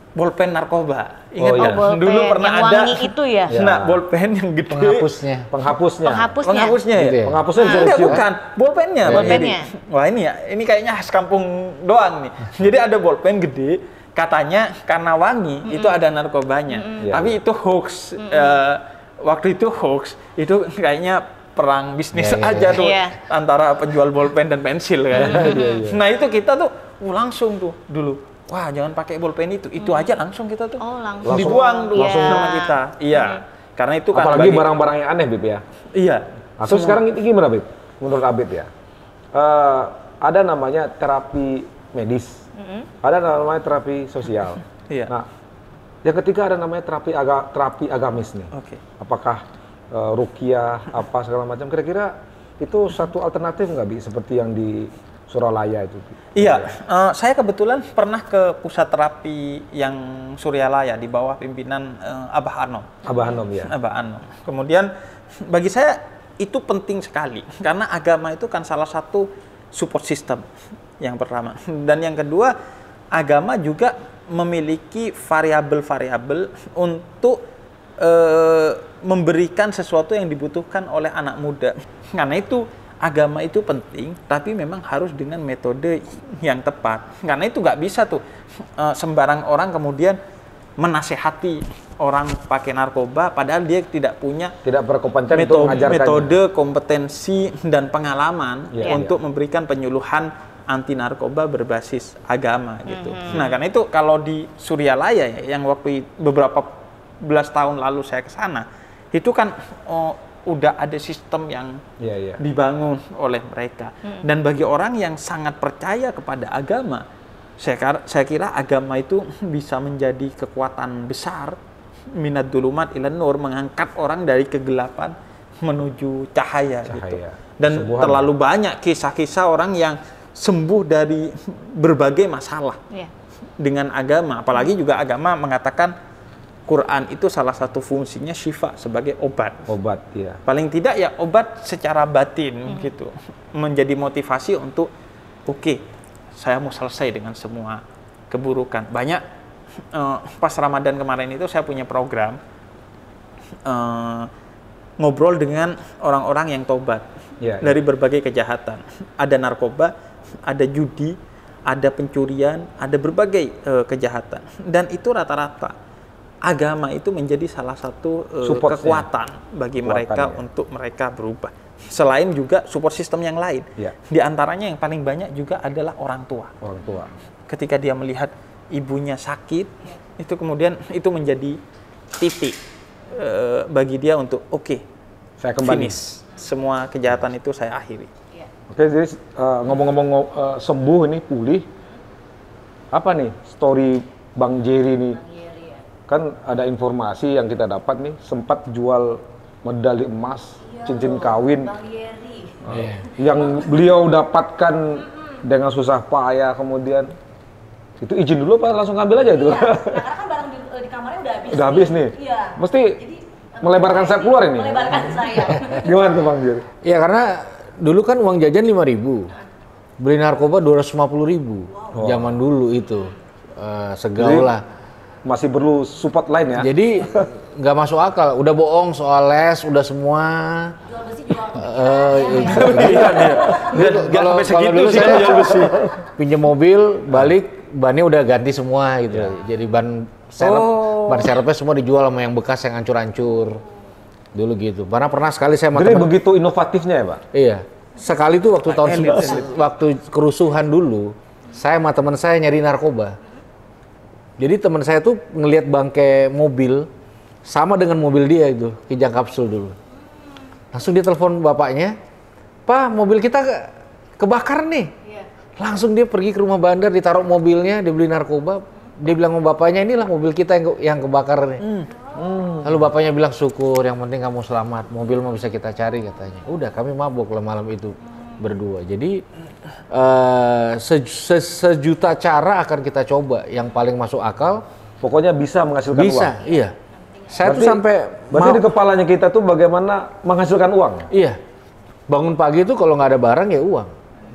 Bolpen narkoba, ingat nggak?
Bolpen.
Dulu pernah
yang
ada.
Wangi itu ya?
Nah, bolpen yang gede.
Penghapusnya
Gitu ya?
Penghapusnya bisa
Enggak,
dicium.
bukan. Bolpennya. Wah ini ya, ini kayaknya khas kampung doang nih. Jadi ada bolpen gede, katanya karena wangi, itu ada narkobanya. Tapi itu hoax. Waktu itu hoax, itu kayaknya perang bisnis aja tuh. Antara penjual bolpen dan pensil kan. Nah itu kita tuh langsung tuh dulu. Wah, jangan pakai bolpen itu aja langsung kita tuh.
Langsung
dibuang tuh sama kita. Karena itu kan
apalagi barang-barang yang aneh, Bib ya. Atau sekarang ini gimana, Bib? Menurut Abib ya, ada namanya terapi medis, ada namanya terapi sosial. Nah, yang ketiga ada namanya terapi agamis nih. Apakah ruqyah apa segala macam? Kira-kira itu satu alternatif nggak, Bib? Seperti yang di Suralaya itu.
Saya kebetulan pernah ke pusat terapi yang Suryalaya di bawah pimpinan Abah Anom. Abah Anom. Kemudian bagi saya itu penting sekali karena agama itu kan salah satu support system yang pertama. Dan yang kedua, agama juga memiliki variabel-variabel untuk memberikan sesuatu yang dibutuhkan oleh anak muda. Karena itu agama itu penting, tapi memang harus dengan metode yang tepat. Karena itu nggak bisa tuh sembarang orang kemudian menasehati orang pakai narkoba padahal dia tidak punya
Tidak berkompetensi untuk mengajarkannya.
metode, kompetensi dan pengalaman
Iya,
untuk memberikan penyuluhan anti narkoba berbasis agama gitu. Nah, karena itu kalau di Suryalaya ya, yang waktu beberapa belas tahun lalu saya ke sana, itu kan udah ada sistem yang
Iya, iya.
dibangun oleh mereka. Dan bagi orang yang sangat percaya kepada agama, saya kira agama itu bisa menjadi kekuatan besar, minad dulumat ilan nur, mengangkat orang dari kegelapan menuju cahaya. Gitu. Dan
Kesembuhan.
terlalu banyak kisah-kisah orang yang sembuh dari berbagai masalah
Iya.
dengan agama. Apalagi juga agama mengatakan Quran itu salah satu fungsinya syifa sebagai obat.
Obat, ya.
Paling tidak ya obat secara batin gitu. Menjadi motivasi untuk oke, saya mau selesai dengan semua keburukan. Banyak pas Ramadan kemarin itu saya punya program ngobrol dengan orang-orang yang tobat
Ya,
dari berbagai kejahatan. Ada narkoba, ada judi, ada pencurian, ada berbagai kejahatan. Dan itu rata-rata agama itu menjadi salah satu
Supportnya.
kekuatan bagi mereka
Kekuatannya.
untuk mereka berubah. Selain juga support system yang lain.
Ya.
Di antaranya yang paling banyak juga adalah orang tua.
Orang tua.
Ketika dia melihat ibunya sakit, itu kemudian itu menjadi titik bagi dia untuk oke,
Saya kembali.
finish. Semua kejahatan itu saya akhiri.
Oke, jadi ngomong-ngomong sembuh ini, pulih. Apa nih story Bang Jerry nih? Kan ada informasi yang kita dapat nih, sempat jual medali emas, cincin kawin yang beliau dapatkan dengan susah payah, kemudian itu izin dulu apa langsung ngambil aja itu?
Iya, nah, karena kan barang di kamarnya udah habis.
Udah habis nih.
Iya.
Mesti
Jadi
melebarkan sayap keluar ini.
melebarkan saya.
Gimana tuh Bang Jerry?
Ya karena dulu kan uang jajan 5.000, beli narkoba 250.000 zaman dulu itu. Segaul lah.
Masih perlu support lain ya?
Jadi nggak masuk akal, udah bohong soal les, udah semua.
Jual besi jual
Kalau dulu saya pinjam mobil, balik bannya udah ganti semua gitu. Jadi ban serepnya semua dijual sama yang bekas yang hancur-hancur. Dulu gitu. Karena pernah sekali saya sama
Jadi
teman.
begitu inovatifnya ya Pak?
Iya. Sekali tuh waktu waktu kerusuhan dulu, saya sama teman saya nyari narkoba. Jadi teman saya tuh ngelihat bangkai mobil sama dengan mobil dia itu, Kijang Kapsul dulu. Langsung dia telepon bapaknya, "Pak, mobil kita kebakar nih." Langsung dia pergi ke rumah bandar, ditaruh mobilnya, dia beli narkoba. Dia bilang sama bapaknya, "Inilah mobil kita yang kebakar nih." Lalu bapaknya bilang, "Syukur, yang penting kamu selamat. Mobil mau bisa kita cari," katanya. Udah, kami mabuk lah malam itu berdua. Jadi sejuta cara akan kita coba. Yang paling masuk akal.
Pokoknya bisa menghasilkan uang.
Bisa, iya. Saya tuh sampai
berarti di kepalanya kita tuh bagaimana menghasilkan uang?
Iya. Bangun pagi itu kalau nggak ada barang ya uang.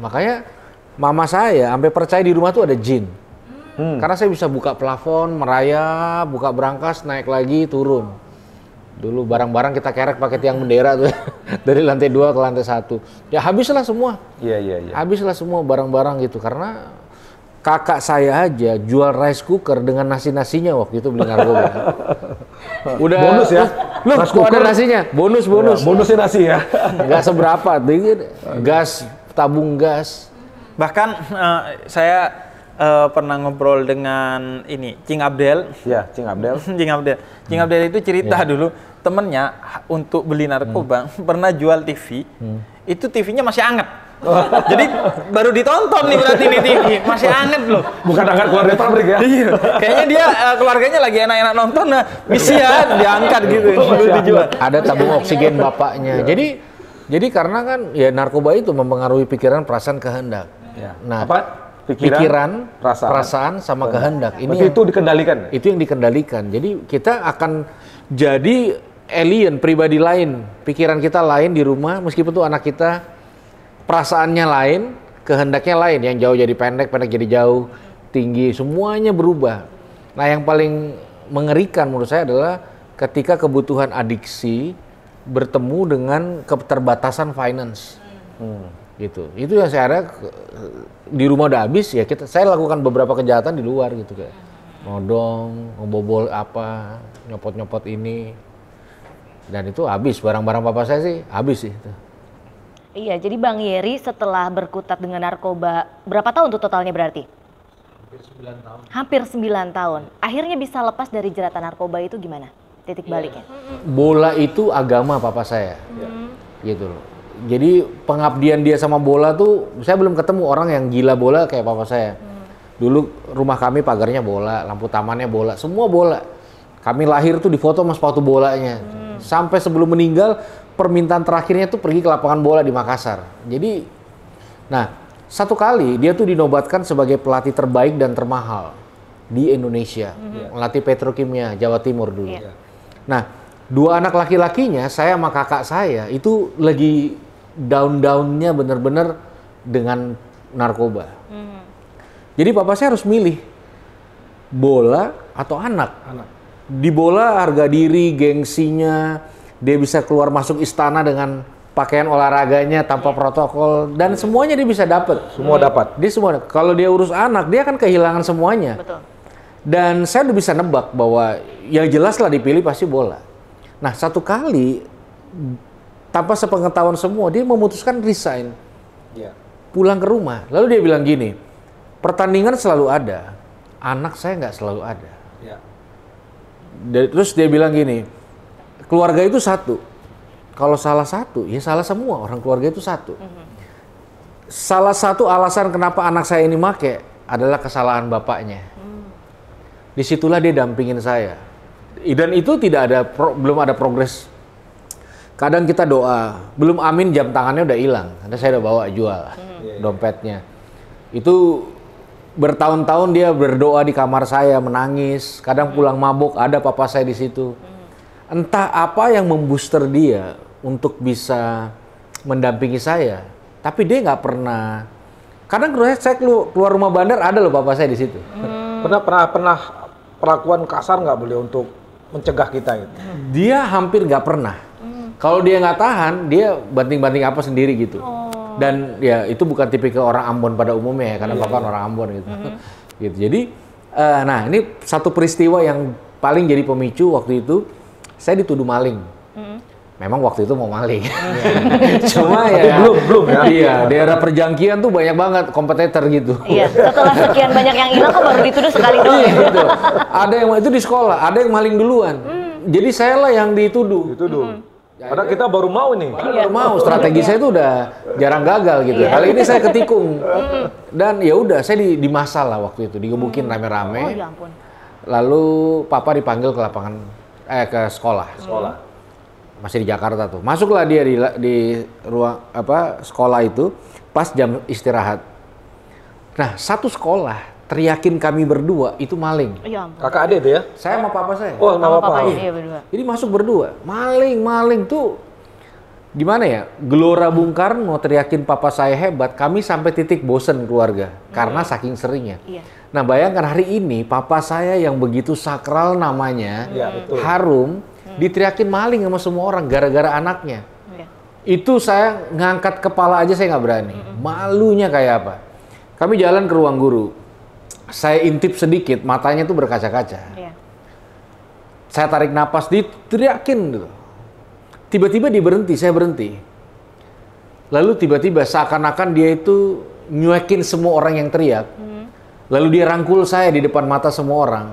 Makanya mama saya sampai percaya di rumah tuh ada jin. Karena saya bisa buka plafon, merayap, buka brankas, naik lagi, turun. Dulu barang-barang kita kerek pakai tiang bendera tuh dari lantai 2 ke lantai 1. Ya habislah semua.
Iya.
Habislah semua barang-barang gitu karena kakak saya aja jual rice cooker dengan nasi-nasinya waktu itu beli narkoba. Udah
Bonus ya?
Loh,
Rice
kok ada
cooker.
nasinya? Bonus.
Bonusnya nasi ya.
Nggak seberapa, gas, tabung gas.
Bahkan saya pernah ngobrol dengan ini Cing Abdel.
Ya, Cing Abdel.
Cing Abdel itu cerita dulu temennya untuk beli narkoba pernah jual TV. Itu TV-nya masih anget. Jadi baru ditonton nih berarti ini TV masih anget loh.
Bukan angkat keluar dari pabrik ya?
Iya. Kayaknya dia keluarganya lagi enak-enak nonton, nah bisa ya diangkat gitu. Dijual.
Ada tabung oksigen bapaknya. Jadi karena kan ya narkoba itu mempengaruhi pikiran, perasaan, kehendak.
Ya.
Nah,
Apa?
pikiran,
perasaan,
perasaan sama kehendak. Ini
berarti itu dikendalikan.
itu yang dikendalikan. Jadi kita akan jadi alien, pribadi lain. Pikiran kita lain di rumah, meskipun tuh anak kita perasaannya lain, kehendaknya lain. Yang jauh jadi pendek, pendek jadi jauh, tinggi, semuanya berubah. Nah, yang paling mengerikan menurut saya adalah ketika kebutuhan adiksi bertemu dengan keterbatasan finance. Gitu. Itu yang saya ada di rumah udah habis ya saya lakukan beberapa kejahatan di luar gitu kayak. nodong, ngebobol apa, nyopot-nyopot ini. Dan itu habis, barang-barang papa saya sih habis sih.
Iya, jadi Bang Yeri setelah berkutat dengan narkoba, berapa tahun tuh totalnya berarti? Hampir 9 tahun. Akhirnya bisa lepas dari jeratan narkoba itu gimana? Titik baliknya?
Bola itu agama papa saya. Gitu loh. Jadi pengabdian dia sama bola tuh, saya belum ketemu orang yang gila bola kayak papa saya. Dulu rumah kami pagarnya bola, lampu tamannya bola, semua bola. Kami lahir tuh difoto sama sepatu bolanya. Sampai sebelum meninggal, permintaan terakhirnya tuh pergi ke lapangan bola di Makassar. Jadi, nah, satu kali dia tuh dinobatkan sebagai pelatih terbaik dan termahal di Indonesia. Melatih Petrokimia, Jawa Timur dulu. Nah, dua anak laki-lakinya, saya sama kakak saya, itu lagi down-downnya bener-bener dengan narkoba. Jadi papa saya harus milih bola atau anak. Di bola harga diri, gengsinya, dia bisa keluar masuk istana dengan pakaian olahraganya tanpa protokol dan semuanya dia bisa dapat.
Semua dapat.
Dia semua. Kalau dia urus anak, dia akan kehilangan semuanya.
Betul.
Dan saya udah bisa nebak bahwa yang jelas lah dipilih pasti bola. Nah, satu kali tanpa sepengetahuan semua, dia memutuskan resign. Pulang ke rumah. Lalu dia bilang gini, pertandingan selalu ada, anak saya nggak selalu ada. Terus dia bilang gini, keluarga itu satu. Kalau salah satu, ya salah semua. Orang keluarga itu satu. Salah satu alasan kenapa anak saya ini make adalah kesalahan bapaknya. Disitulah dia dampingin saya. Dan itu tidak ada, belum ada progres. Kadang kita doa, belum amin jam tangannya udah hilang. Karena saya udah bawa jual dompetnya. Itu bertahun-tahun dia berdoa di kamar saya, menangis. Kadang pulang mabuk, ada papa saya di situ. Entah apa yang membooster dia untuk bisa mendampingi saya. Tapi dia nggak pernah. Kadang saya keluar rumah bandar, ada loh papa saya di situ.
Pernah perlakuan kasar nggak boleh untuk mencegah kita gitu?
Dia hampir nggak pernah. Kalau dia nggak tahan, dia banting-banting apa sendiri gitu. Dan ya itu bukan tipikal orang Ambon pada umumnya ya, karena papa orang Ambon gitu. Gitu. Jadi, nah ini satu peristiwa yang paling jadi pemicu waktu itu, saya dituduh maling. Memang waktu itu mau maling. Cuma ya belum ya. Iya, daerah perjangkian tuh banyak banget kompetitor gitu.
Iya, setelah sekian banyak yang hilang kok baru dituduh sekali doang.
Gitu. Ada yang itu di sekolah, ada yang maling duluan. Jadi saya lah yang dituduh.
Padahal kita baru mau nih.
Baru mau, strategi saya itu udah jarang gagal gitu. Kali ini saya ketikung. Dan ya udah, saya di masa lah waktu itu, digebukin rame-rame.
Oh ya ampun.
Lalu papa dipanggil ke lapangan, ke sekolah. Masih di Jakarta tuh. Masuklah dia di ruang sekolah itu pas jam istirahat. Nah, satu sekolah teriakin kami berdua itu maling.
Ya ampun.
Kakak adik itu ya?
Saya sama papa saya.
Oh, sama papa.
Iya berdua.
Jadi masuk berdua. Maling tuh gimana ya? Gelora Bung Karno teriakin papa saya hebat. Kami sampai titik bosen keluarga karena saking seringnya.
Iya.
Nah, bayangkan hari ini papa saya yang begitu sakral namanya, harum, diteriakin maling sama semua orang gara-gara anaknya.
Iya.
Itu saya ngangkat kepala aja saya nggak berani. Malunya kayak apa? Kami jalan ke ruang guru. Saya intip sedikit, matanya tuh berkaca-kaca.
Iya.
Saya tarik napas, diteriakin gitu. Tiba-tiba dia berhenti, saya berhenti. Lalu tiba-tiba seakan-akan dia itu nyuekin semua orang yang teriak. Lalu dia rangkul saya di depan mata semua orang.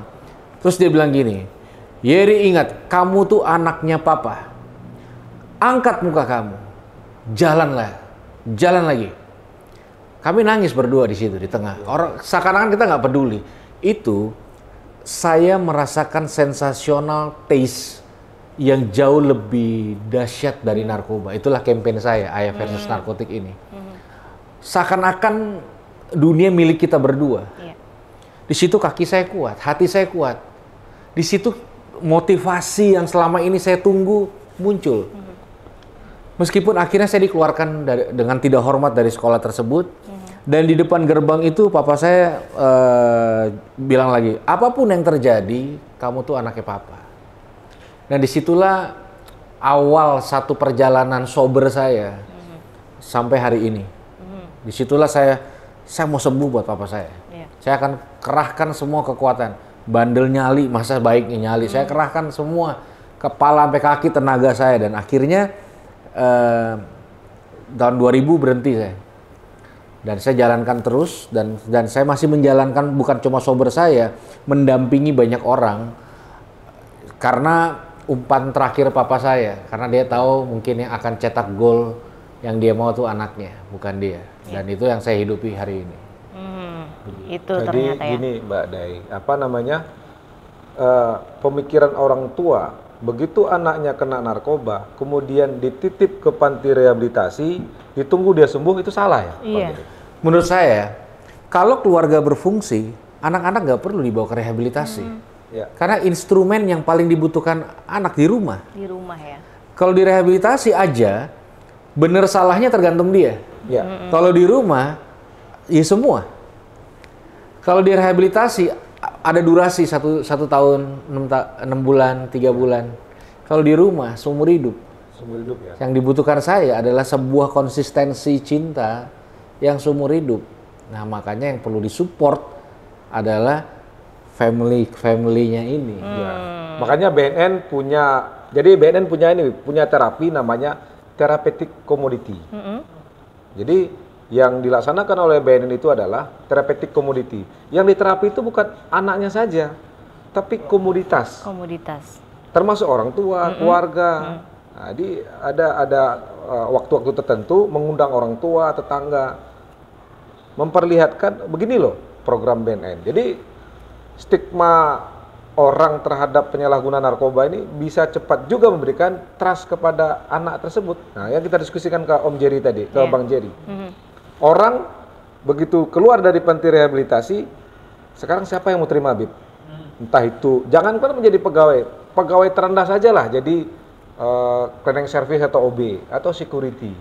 Terus dia bilang gini, Yeri ingat, kamu tuh anaknya papa. Angkat muka kamu. Jalanlah. Jalan lagi. Kami nangis berdua di situ, di tengah. Orang seakan-akan kita nggak peduli. Itu saya merasakan sensasional taste yang jauh lebih dahsyat dari narkoba. Itulah campaign saya, Ayah versus narkotik ini. Seakan-akan dunia milik kita berdua.
Iya.
Di situ kaki saya kuat, hati saya kuat. Di situ motivasi yang selama ini saya tunggu muncul. Meskipun akhirnya saya dikeluarkan dengan tidak hormat dari sekolah tersebut. Dan di depan gerbang itu papa saya bilang lagi, apapun yang terjadi, kamu tuh anaknya papa. Nah disitulah awal satu perjalanan sober saya sampai hari ini. Disitulah saya mau sembuh buat papa saya. Saya akan kerahkan semua kekuatan. bandel nyali, masa baiknya nyali. Saya kerahkan semua kepala sampai kaki tenaga saya dan akhirnya tahun 2000 berhenti saya. Dan saya jalankan terus dan saya masih menjalankan bukan cuma sober saya, mendampingi banyak orang karena umpan terakhir papa saya, karena dia tahu mungkin yang akan cetak gol yang dia mau tuh anaknya, bukan dia. Dan itu yang saya hidupi hari ini.
Itu
Jadi
ternyata ya.
gini Mbak Dai, pemikiran orang tua, begitu anaknya kena narkoba, kemudian dititip ke panti rehabilitasi, ditunggu dia sembuh, itu salah ya?
Iya.
Pak Giri?
Menurut saya, kalau keluarga berfungsi, anak-anak nggak perlu dibawa ke rehabilitasi.
Ya.
Karena instrumen yang paling dibutuhkan anak di rumah.
Di rumah ya.
Kalau direhabilitasi aja, bener salahnya tergantung dia.
Ya.
Kalau di rumah, ya semua. Kalau direhabilitasi, ada durasi satu tahun, 6 bulan, 3 bulan. Kalau di rumah, seumur hidup.
Seumur hidup ya.
Yang dibutuhkan saya adalah sebuah konsistensi cinta yang seumur hidup. Nah, makanya yang perlu disupport adalah family-nya ini.
Ya. Makanya BNN punya terapi namanya therapeutic commodity. Jadi yang dilaksanakan oleh BNN itu adalah therapeutic commodity. Yang diterapi itu bukan anaknya saja, tapi komoditas.
Komoditas.
Termasuk orang tua, keluarga. Nah, jadi ada waktu-waktu tertentu mengundang orang tua, tetangga, memperlihatkan begini loh program BNN. Jadi stigma orang terhadap penyalahguna narkoba ini bisa cepat juga memberikan trust kepada anak tersebut. Nah, yang kita diskusikan ke Om Jerry tadi, ke Bang Jerry. Orang begitu keluar dari panti rehabilitasi, sekarang siapa yang mau terima, Bib? Entah itu, jangankan menjadi pegawai terendah sajalah, jadi cleaning service atau OB atau security.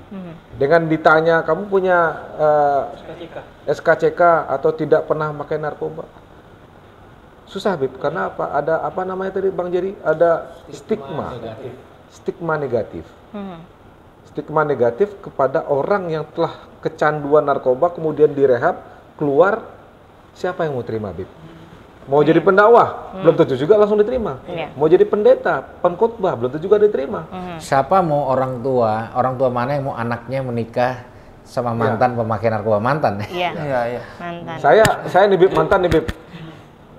Dengan ditanya kamu punya SKCK atau tidak pernah pakai narkoba, susah, Bib, karena apa? Ada apa namanya tadi Bang Jerry? Ada stigma negatif. Stigma negatif kepada orang yang telah kecanduan narkoba, kemudian direhab, keluar, siapa yang mau terima, Bib? Mau jadi pendakwah, belum tentu juga langsung diterima. Mau jadi pendeta, pengkhotbah, belum tentu juga diterima.
Siapa mau orang tua mana yang mau anaknya menikah sama mantan pemakai narkoba? Mantan.
Iya.
Iya.
Mantan.
Saya nih, Bib, mantan nih, Bib.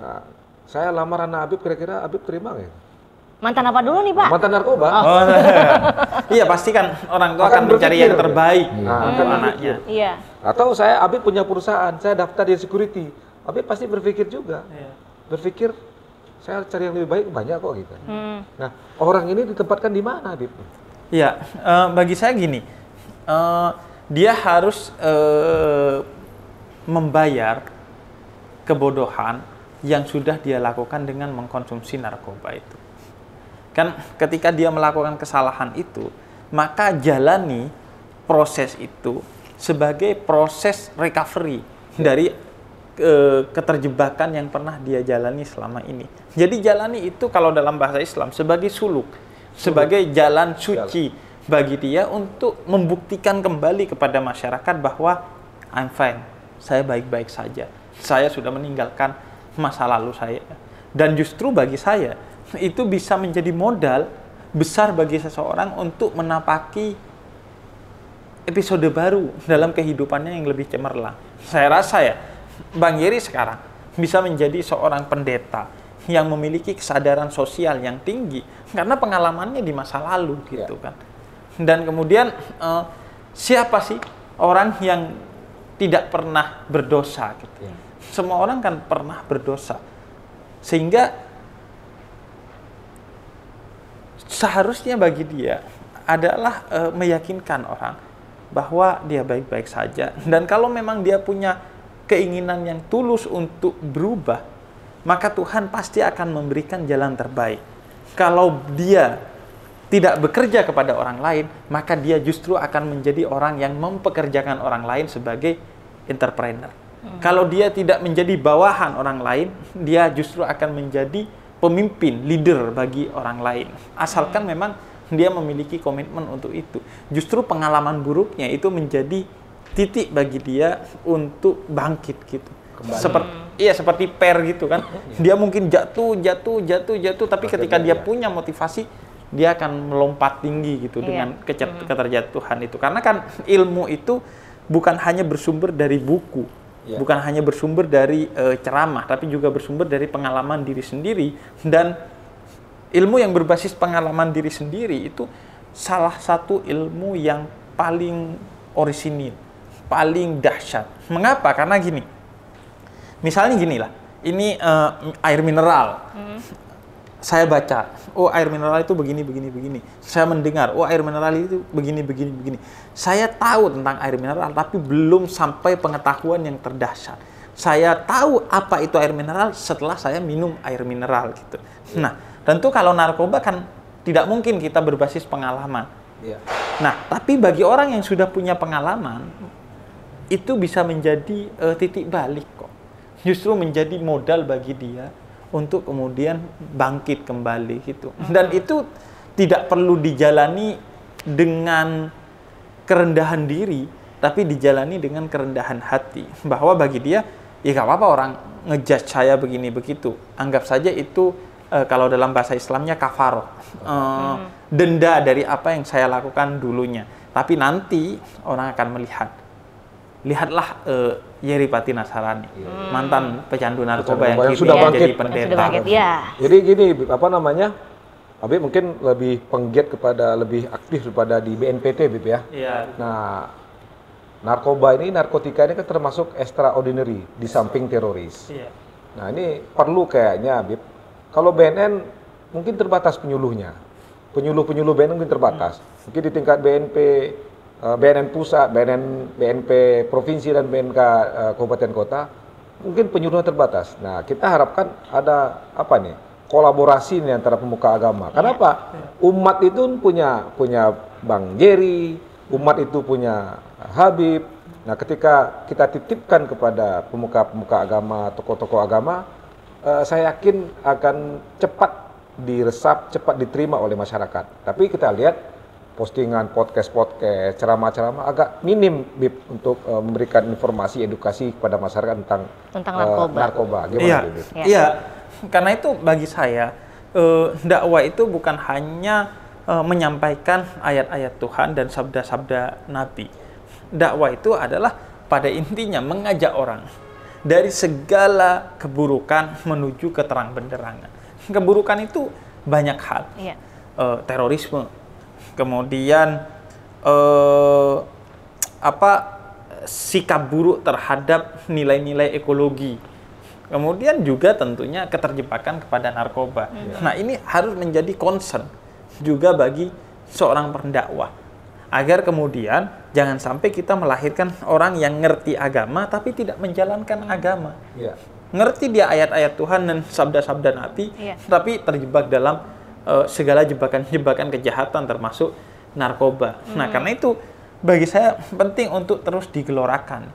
Nah, saya lamar anak Abib, kira-kira Abib terima nggak?
Mantan apa dulu nih, Pak?
Mantan narkoba.
Oh, iya pasti kan orang tua akan mencari yang terbaik untuk anaknya.
Iya.
Atau Abib punya perusahaan, saya daftar di security. Abib pasti berpikir juga. Berpikir, saya cari yang lebih baik, banyak kok gitu. Nah, orang ini ditempatkan di mana, Abib?
Iya, bagi saya gini, dia harus membayar kebodohan yang sudah dia lakukan dengan mengkonsumsi narkoba itu. Kan ketika dia melakukan kesalahan itu, maka jalani proses itu sebagai proses recovery dari keterjebakan yang pernah dia jalani selama ini. Jadi jalani itu kalau dalam bahasa Islam sebagai suluk, sebagai jalan suci bagi dia untuk membuktikan kembali kepada masyarakat bahwa I'm fine, saya baik-baik saja. Saya sudah meninggalkan masa lalu saya. Dan justru bagi saya itu bisa menjadi modal besar bagi seseorang untuk menapaki episode baru dalam kehidupannya yang lebih cemerlang. Saya rasa ya, Bang Jerry sekarang bisa menjadi seorang pendeta yang memiliki kesadaran sosial yang tinggi karena pengalamannya di masa lalu gitu kan. Dan kemudian siapa sih orang yang tidak pernah berdosa gitu. Semua orang kan pernah berdosa. Sehingga seharusnya bagi dia adalah meyakinkan orang bahwa dia baik-baik saja. Dan kalau memang dia punya keinginan yang tulus untuk berubah, maka Tuhan pasti akan memberikan jalan terbaik. Kalau dia tidak bekerja kepada orang lain, maka dia justru akan menjadi orang yang mempekerjakan orang lain sebagai entrepreneur. Kalau dia tidak menjadi bawahan orang lain, dia justru akan menjadi pemimpin, leader bagi orang lain. Asalkan memang dia memiliki komitmen untuk itu. Justru pengalaman buruknya itu menjadi titik bagi dia untuk bangkit gitu. seperti per gitu kan. Dia mungkin jatuh, tapi ketika dia punya motivasi, dia akan melompat tinggi gitu dengan keterjatuhan itu. Karena kan ilmu itu bukan hanya bersumber dari buku, bukan hanya bersumber dari ceramah, tapi juga bersumber dari pengalaman diri sendiri. Dan ilmu yang berbasis pengalaman diri sendiri itu salah satu ilmu yang paling orisinil, paling dahsyat. Mengapa? Karena gini, misalnya gini lah, ini air mineral. Saya baca, oh air mineral itu begini. Saya mendengar, oh air mineral itu begini. Saya tahu tentang air mineral, tapi belum sampai pengetahuan yang terdahsyat. Saya tahu apa itu air mineral setelah saya minum air mineral gitu. Nah, tentu kalau narkoba kan tidak mungkin kita berbasis pengalaman. Nah, tapi bagi orang yang sudah punya pengalaman, itu bisa menjadi titik balik kok. Justru menjadi modal bagi dia untuk kemudian bangkit kembali gitu. Dan itu tidak perlu dijalani dengan kerendahan diri, tapi dijalani dengan kerendahan hati. Bahwa bagi dia, ya gak apa-apa orang ngejudge saya begini begitu. Anggap saja itu kalau dalam bahasa Islamnya kafaroh, denda dari apa yang saya lakukan dulunya. Tapi nanti orang akan melihat. Lihatlah Yeripati Nasarani, mantan pecandu narkoba yang
sudah
jadi
bangkit.
pendeta.
Jadi gini, apa namanya? Habib mungkin lebih penggiat lebih aktif daripada di BNPT, Habib ya. Nah, narkoba ini, narkotika ini kan termasuk extraordinary di samping teroris. Nah, ini perlu kayaknya, Habib. Kalau BNN mungkin terbatas penyuluhnya. Penyuluh BNN mungkin terbatas. Mungkin di tingkat BNN pusat, BNP provinsi dan BNK kabupaten kota, mungkin penyuluhan terbatas. Nah, kita harapkan ada apa nih? Kolaborasi nih antara pemuka agama. Kenapa? Umat itu punya Bang Jerry, umat itu punya Habib. Nah, ketika kita titipkan kepada pemuka agama, tokoh-tokoh agama, saya yakin akan cepat diresap, cepat diterima oleh masyarakat. Tapi kita lihat postingan podcast, ceramah-ceramah agak minim, Bib, untuk memberikan informasi, edukasi kepada masyarakat tentang narkoba. Gimana, Bib?
Iya, karena itu bagi saya dakwah itu bukan hanya menyampaikan ayat-ayat Tuhan dan sabda-sabda Nabi. Dakwah itu adalah pada intinya mengajak orang dari segala keburukan menuju ke terang benderangan. Keburukan itu banyak hal, terorisme, kemudian sikap buruk terhadap nilai-nilai ekologi, kemudian juga tentunya keterjebakan kepada narkoba. Nah, ini harus menjadi concern juga bagi seorang pendakwah, agar kemudian jangan sampai kita melahirkan orang yang ngerti agama tapi tidak menjalankan agama. Ngerti dia ayat-ayat Tuhan dan sabda-sabda Nabi, tapi terjebak dalam segala jebakan-jebakan kejahatan termasuk narkoba. Nah, karena itu bagi saya penting untuk terus digelorakan.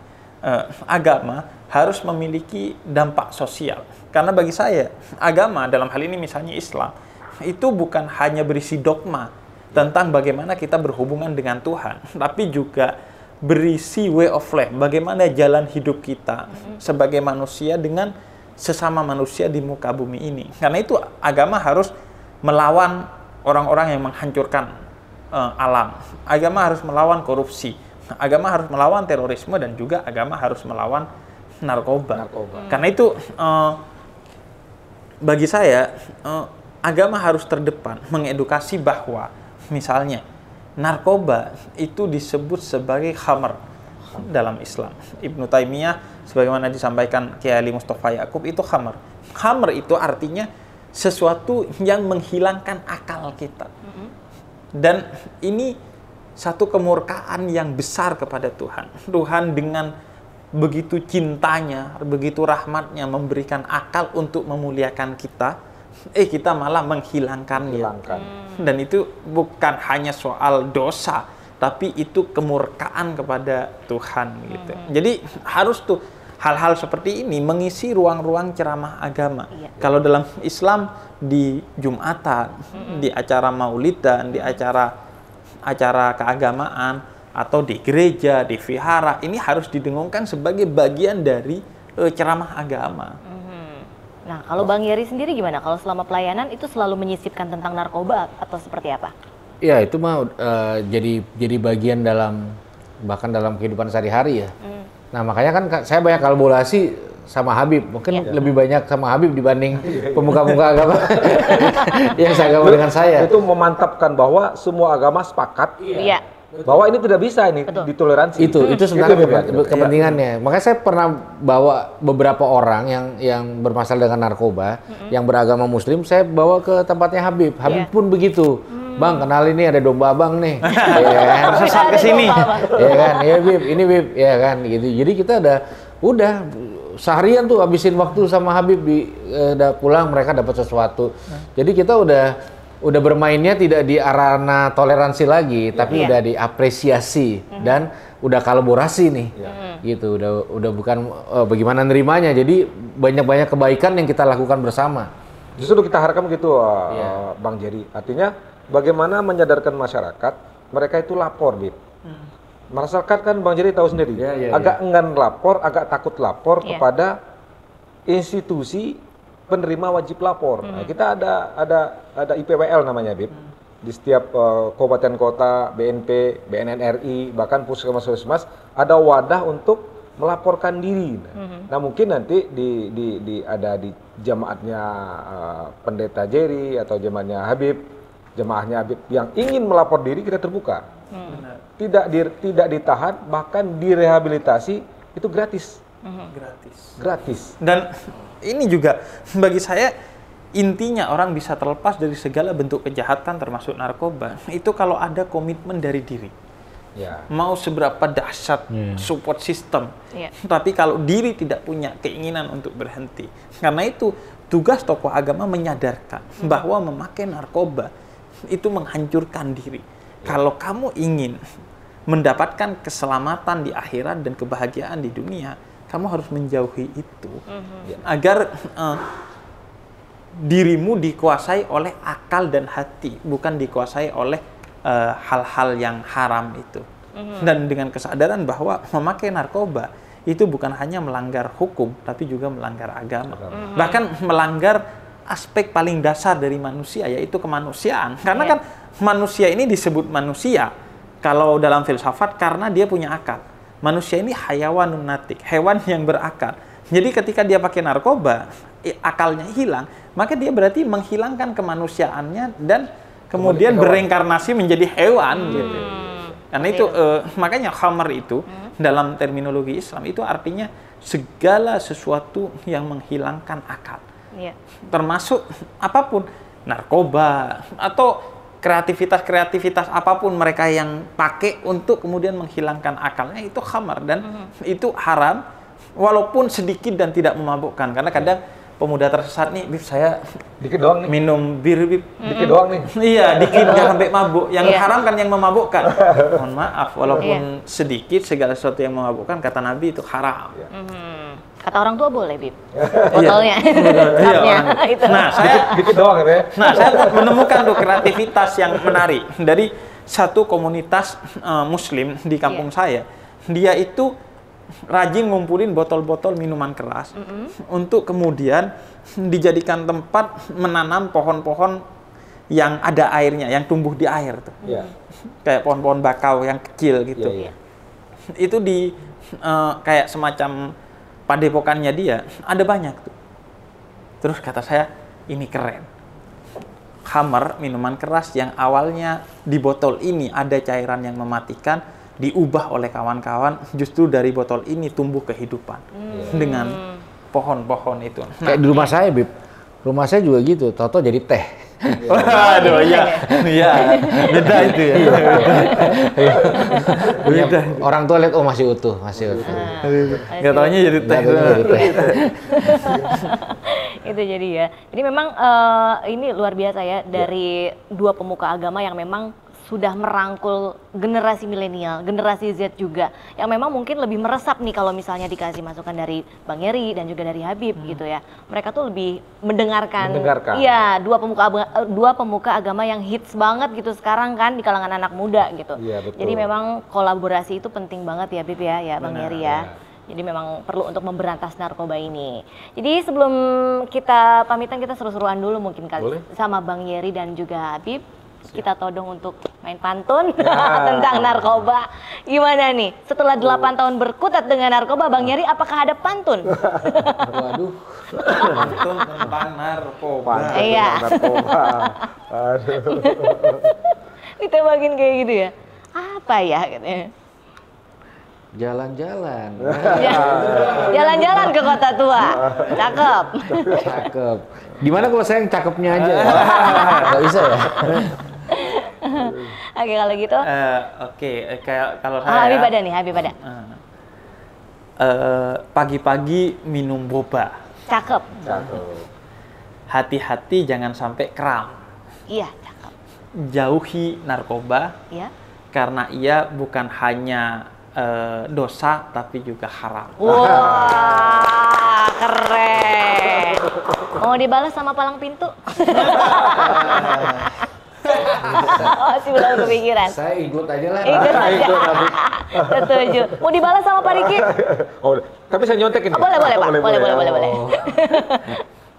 Agama harus memiliki dampak sosial. Karena bagi saya, agama dalam hal ini misalnya Islam, itu bukan hanya berisi dogma tentang bagaimana kita berhubungan dengan Tuhan, tapi juga berisi way of life, bagaimana jalan hidup kita sebagai manusia dengan sesama manusia di muka bumi ini. Karena itu agama harus melawan orang-orang yang menghancurkan alam. Agama harus melawan korupsi. Agama harus melawan terorisme dan juga agama harus melawan narkoba. Karena itu bagi saya agama harus terdepan mengedukasi bahwa misalnya narkoba itu disebut sebagai khamr dalam Islam. Ibnu Taimiyah sebagaimana disampaikan Kiai Ali Mustafa Yaqub itu khamr. Khamr itu artinya sesuatu yang menghilangkan akal kita. Dan ini satu kemurkaan yang besar kepada Tuhan. Tuhan dengan begitu cintanya, begitu rahmatnya memberikan akal untuk memuliakan kita, kita malah menghilangkannya. Dan itu bukan hanya soal dosa, tapi itu kemurkaan kepada Tuhan gitu. Jadi harus tuh hal-hal seperti ini mengisi ruang-ruang ceramah agama. Kalau dalam Islam di Jumatan, di acara Maulidan, di acara keagamaan atau di gereja, di vihara, ini harus didengungkan sebagai bagian dari ceramah agama.
Nah, kalau Bang Yeri sendiri gimana? Kalau selama pelayanan itu selalu menyisipkan tentang narkoba atau seperti apa?
Ya itu mah jadi bagian bahkan dalam kehidupan sehari-hari ya. Nah makanya kan saya banyak kolaborasi sama Habib, mungkin lebih banyak sama Habib dibanding pemuka-pemuka agama yang seagama dengan saya.
Itu memantapkan bahwa semua agama sepakat bahwa ini tidak bisa ditoleransi.
Itu sebenarnya kepentingannya. Makanya saya pernah bawa beberapa orang yang bermasalah dengan narkoba, yang beragama Muslim, saya bawa ke tempatnya Habib. Habib pun begitu. Bang, kenal ini ada domba abang nih. Ya kan?
Sesat ke sini.
Ya kan? Ya Bib, ini Bib, ya kan gitu. Jadi kita udah seharian tuh habisin waktu sama Habib udah pulang mereka dapat sesuatu. Jadi kita udah bermainnya tidak di arena toleransi lagi, tapi udah diapresiasi dan udah kolaborasi nih. Gitu, udah bukan bagaimana nerimanya. Jadi banyak-banyak kebaikan yang kita lakukan bersama.
Justru kita harapkan begitu, Bang Jerry. Artinya bagaimana menyadarkan masyarakat, mereka itu lapor, Bib. Masyarakat kan Bang Jerry tahu sendiri, agak enggan lapor, agak takut lapor kepada institusi penerima wajib lapor. Nah, kita ada IPWL namanya, Bib. Di setiap kabupaten kota, BNP, BNNRI, bahkan puskesmas ada wadah untuk melaporkan diri. Nah, mungkin nanti ada di jemaatnya Pendeta Jerry atau jemaahnya Habib yang ingin melapor diri, kita terbuka. Tidak ditahan, bahkan direhabilitasi itu gratis. Gratis.
Dan ini juga bagi saya intinya orang bisa terlepas dari segala bentuk kejahatan termasuk narkoba itu kalau ada komitmen dari diri. Mau seberapa dahsyat support system, tapi kalau diri tidak punya keinginan untuk berhenti. Karena itu tugas tokoh agama menyadarkan bahwa memakai narkoba itu menghancurkan diri. Kalau kamu ingin mendapatkan keselamatan di akhirat dan kebahagiaan di dunia, kamu harus menjauhi itu agar dirimu dikuasai oleh akal dan hati, bukan dikuasai oleh hal-hal yang haram itu. Dan dengan kesadaran bahwa memakai narkoba itu bukan hanya melanggar hukum, tapi juga melanggar agama. Bahkan melanggar aspek paling dasar dari manusia, yaitu kemanusiaan. Karena kan manusia ini disebut manusia kalau dalam filsafat karena dia punya akal. Manusia ini hayawanun natik, hewan yang berakal. Jadi ketika dia pakai narkoba, akalnya hilang, maka dia berarti menghilangkan kemanusiaannya dan kemudian bereinkarnasi menjadi hewan gitu. Karena itu makanya khamar itu dalam terminologi Islam itu artinya segala sesuatu yang menghilangkan akal. Termasuk apapun, narkoba atau kreativitas apapun mereka yang pakai untuk kemudian menghilangkan akalnya itu khamar dan itu haram walaupun sedikit dan tidak memabukkan. Karena kadang pemuda tersesat nih, Bib, saya
dikit doang nih.
Minum bir, Bib.
Dikit doang nih.
Iya, dikit nggak sampai mabuk. Yang haram kan yang memabukkan. Mohon maaf, walaupun sedikit segala sesuatu yang memabukkan kata Nabi itu haram.
Kata orang tua boleh, Bib. Botolnya.
Nah,
dikit doang ya.
Nah, saya menemukan tuh kreativitas yang menarik dari satu komunitas Muslim di kampung saya. Dia itu rajin ngumpulin botol-botol minuman keras untuk kemudian dijadikan tempat menanam pohon-pohon yang ada airnya, yang tumbuh di air tuh. Kayak pohon-pohon bakau yang kecil gitu. Itu di kayak semacam padepokannya dia, ada banyak tuh. Terus kata saya, ini keren. Khamar, minuman keras yang awalnya di botol ini ada cairan yang mematikan, diubah oleh kawan-kawan, justru dari botol ini tumbuh kehidupan dengan pohon-pohon itu.
Kayak di rumah saya, Bib. Rumah saya juga gitu, tau-tau jadi teh.
Waduh, iya, beda itu ya.
Beda. Orang tua lihat, oh masih utuh.
Nggak taunya jadi teh.
Itu jadi ya. Jadi memang ini luar biasa ya dari dua pemuka agama yang memang sudah merangkul generasi milenial, generasi Z juga, yang memang mungkin lebih meresap nih kalau misalnya dikasih masukan dari Bang Yeri dan juga dari Habib gitu ya. Mereka tuh lebih mendengarkan. Iya, dua pemuka agama yang hits banget gitu sekarang kan di kalangan anak muda gitu. Jadi memang kolaborasi itu penting banget ya, Bib ya, Bang Yeri ya. Jadi memang perlu untuk memberantas narkoba ini. Jadi sebelum kita pamitan, kita seru-seruan dulu mungkin kali
Boleh.
sama Bang Yeri dan juga Habib. Kita todong untuk main pantun tentang narkoba. Gimana nih? Setelah 8 tahun berkutat dengan narkoba, Bang Yeri apakah ada pantun?
Waduh.
Pantun tentang narkoba.
Iya.
Narkoba. Aduh.
Ditebakin kayak gitu ya. Apa ya katanya?
Jalan-jalan.
Jalan-jalan ke kota tua. Cakep.
Cakep. Gimana kalau saya yang cakepnya aja? Nggak bisa ya?
Oke, kalau gitu.
Oke, kayak kalau
Oh,
saya
Habib ada nih, Habib ada.
pagi-pagi minum boba.
Cakep.
Hati-hati jangan sampai kram.
Iya, cakep.
Jauhi narkoba
Iya.
karena ia bukan hanya dosa tapi juga haram.
Wah, keren. Mau dibalas sama palang pintu? Masih belum kepikiran.
Saya ikut aja lah.
Ikut aja.
Ikut, Habib.
Setuju. Mau dibalas sama Pak Diki?
Oh, tapi saya nyontekin.
Oh, boleh, boleh, Pak. Boleh.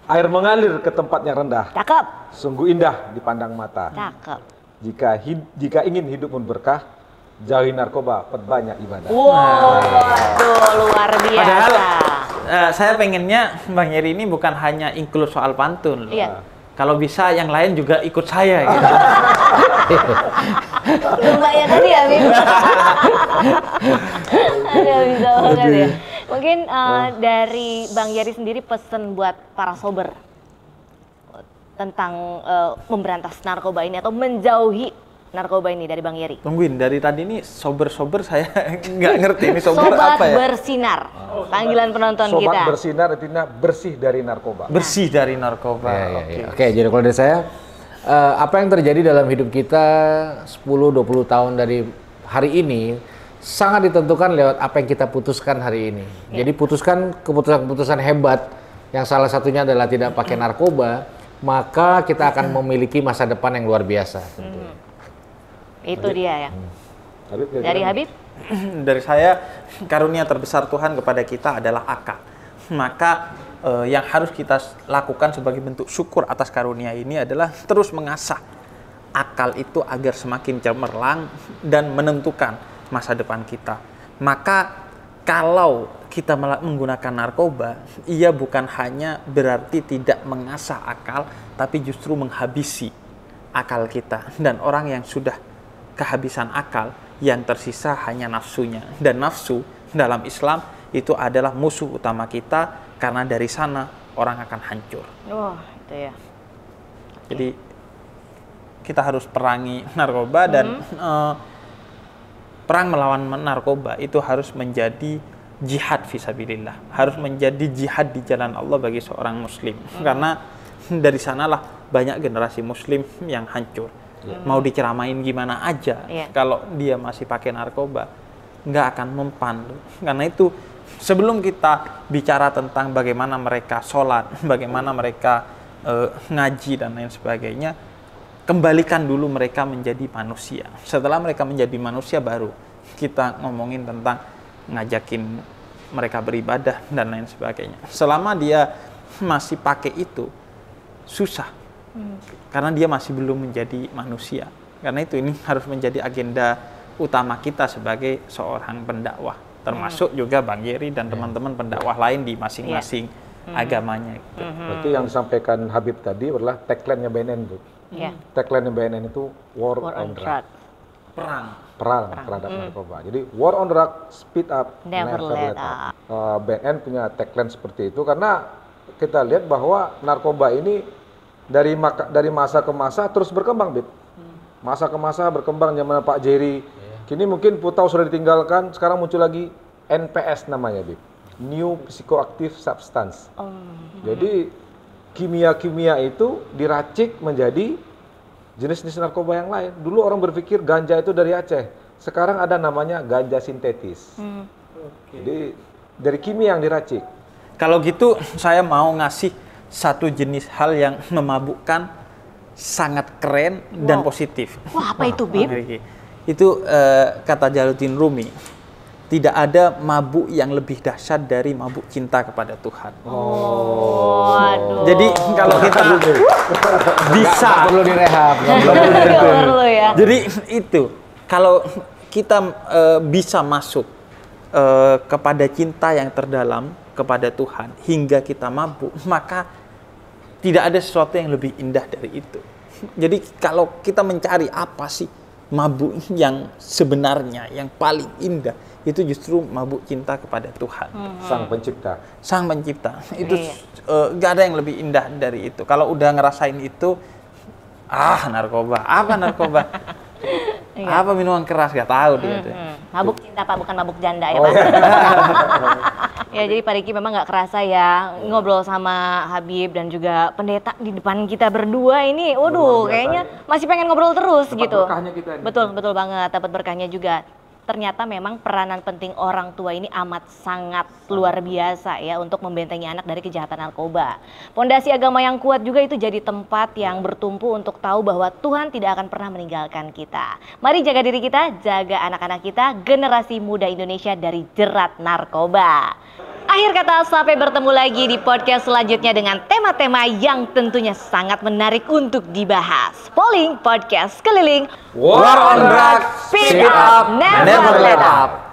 Air mengalir ke tempat yang rendah,
Cakep.
sungguh indah dipandang mata.
Cakep.
Jika ingin hidup pun berkah, jauhi narkoba, perbanyak ibadah.
Wow, tuh luar biasa.
Padahal saya pengennya Bang Yeri ini bukan hanya include soal pantun loh.
Iya.
Kalau bisa yang lain juga ikut saya gitu.
Lomba ya tadi ya, Bim? Aduh, bisa banget ya. Mungkin dari Bang Yeri sendiri pesen buat para sober tentang memberantas narkoba ini atau menjauhi narkoba ini dari Bang Yeri.
Tungguin, dari tadi ini sober-sober saya nggak ngerti ini sober
Sobat
apa ya?
bersinar, panggilan penonton
Sobat
kita.
bersinar artinya bersih dari narkoba.
Bersih dari narkoba.
Ya, ya,
Oke.
ya. Oke, jadi kalau dari saya, apa yang terjadi dalam hidup kita 10-20 tahun dari hari ini sangat ditentukan lewat apa yang kita putuskan hari ini. Jadi putuskan keputusan-keputusan hebat yang salah satunya adalah tidak pakai narkoba, maka kita akan memiliki masa depan yang luar biasa.
Itu dia ya.
Habib, kira-kira
Dari Habib?
Dari saya, karunia terbesar Tuhan kepada kita adalah akal. Maka yang harus kita lakukan sebagai bentuk syukur atas karunia ini adalah terus mengasah akal itu agar semakin cemerlang dan menentukan masa depan kita. Maka kalau kita menggunakan narkoba, ia bukan hanya berarti tidak mengasah akal, tapi justru menghabisi akal kita. Dan orang yang sudah kehabisan akal, yang tersisa hanya nafsunya. Dan nafsu dalam Islam itu adalah musuh utama kita, karena dari sana orang akan hancur.
Wah, itu ya.
Jadi kita harus perangi narkoba dan perang melawan narkoba itu harus menjadi jihad fisabilillah, harus menjadi jihad di jalan Allah bagi seorang muslim. Karena dari sanalah banyak generasi muslim yang hancur. Mau diceramain gimana aja, kalau dia masih pakai narkoba, nggak akan mempan. Karena itu sebelum kita bicara tentang bagaimana mereka sholat, bagaimana mereka ngaji dan lain sebagainya, kembalikan dulu mereka menjadi manusia. Setelah mereka menjadi manusia, baru kita ngomongin tentang ngajakin mereka beribadah dan lain sebagainya. Selama dia masih pakai itu, susah. Karena dia masih belum menjadi manusia. Karena itu ini harus menjadi agenda utama kita sebagai seorang pendakwah. Termasuk juga Bang Yeri dan teman-teman pendakwah lain di masing-masing agamanya. Gitu.
Berarti yang disampaikan Habib tadi adalah tagline-nya BNN, Bu. Tagline-nya BNN itu War on Drug. Perang terhadap narkoba. Jadi War on Drug, speed up,
Never let up.
BNN punya tagline seperti itu karena kita lihat bahwa narkoba ini dari masa ke masa terus berkembang, Bib. Masa ke masa berkembang, zaman Pak Jerry. Kini mungkin Putau sudah ditinggalkan, sekarang muncul lagi NPS namanya, Bib. New Psychoactive Substance. Jadi kimia-kimia itu diracik menjadi jenis-jenis narkoba yang lain. Dulu orang berpikir ganja itu dari Aceh. Sekarang ada namanya ganja sintetis. Jadi dari kimia yang diracik.
Kalau gitu saya mau ngasih satu jenis hal yang memabukkan, sangat keren dan positif.
Wah, apa itu, Bib?
Itu kata Jalaluddin Rumi, tidak ada mabuk yang lebih dahsyat dari mabuk cinta kepada Tuhan.
Waduh.
Jadi kalau kita bisa
perlu direhab.
Nggak perlu ya.
Jadi itu kalau kita bisa masuk kepada cinta yang terdalam kepada Tuhan hingga kita mabuk, maka tidak ada sesuatu yang lebih indah dari itu. Jadi kalau kita mencari apa sih mabuk yang sebenarnya yang paling indah, itu justru mabuk cinta kepada Tuhan,
Sang Pencipta.
Sang Pencipta. Itu gak ada yang lebih indah dari itu. Kalau udah ngerasain itu, narkoba. Apa narkoba? Apa minuman keras? Gak tahu dia tuh.
Mabuk cinta Pak, bukan mabuk janda ya Pak. Ya jadi Pak Riki memang nggak kerasa ya ngobrol sama Habib dan juga pendeta di depan kita berdua ini. Waduh, kayaknya masih pengen ngobrol terus
Dapat
gitu.
berkahnya kita ini.
Betul banget, dapat berkahnya juga. Ternyata memang peranan penting orang tua ini amat sangat luar biasa ya untuk membentengi anak dari kejahatan narkoba. Pondasi agama yang kuat juga itu jadi tempat yang bertumpu untuk tahu bahwa Tuhan tidak akan pernah meninggalkan kita. Mari jaga diri kita, jaga anak-anak kita, generasi muda Indonesia dari jerat narkoba. Akhir kata, sampai bertemu lagi di podcast selanjutnya dengan tema-tema yang tentunya sangat menarik untuk dibahas. Polling Podcast Keliling.
War on Drugs,
Speed Up, Never Let Up.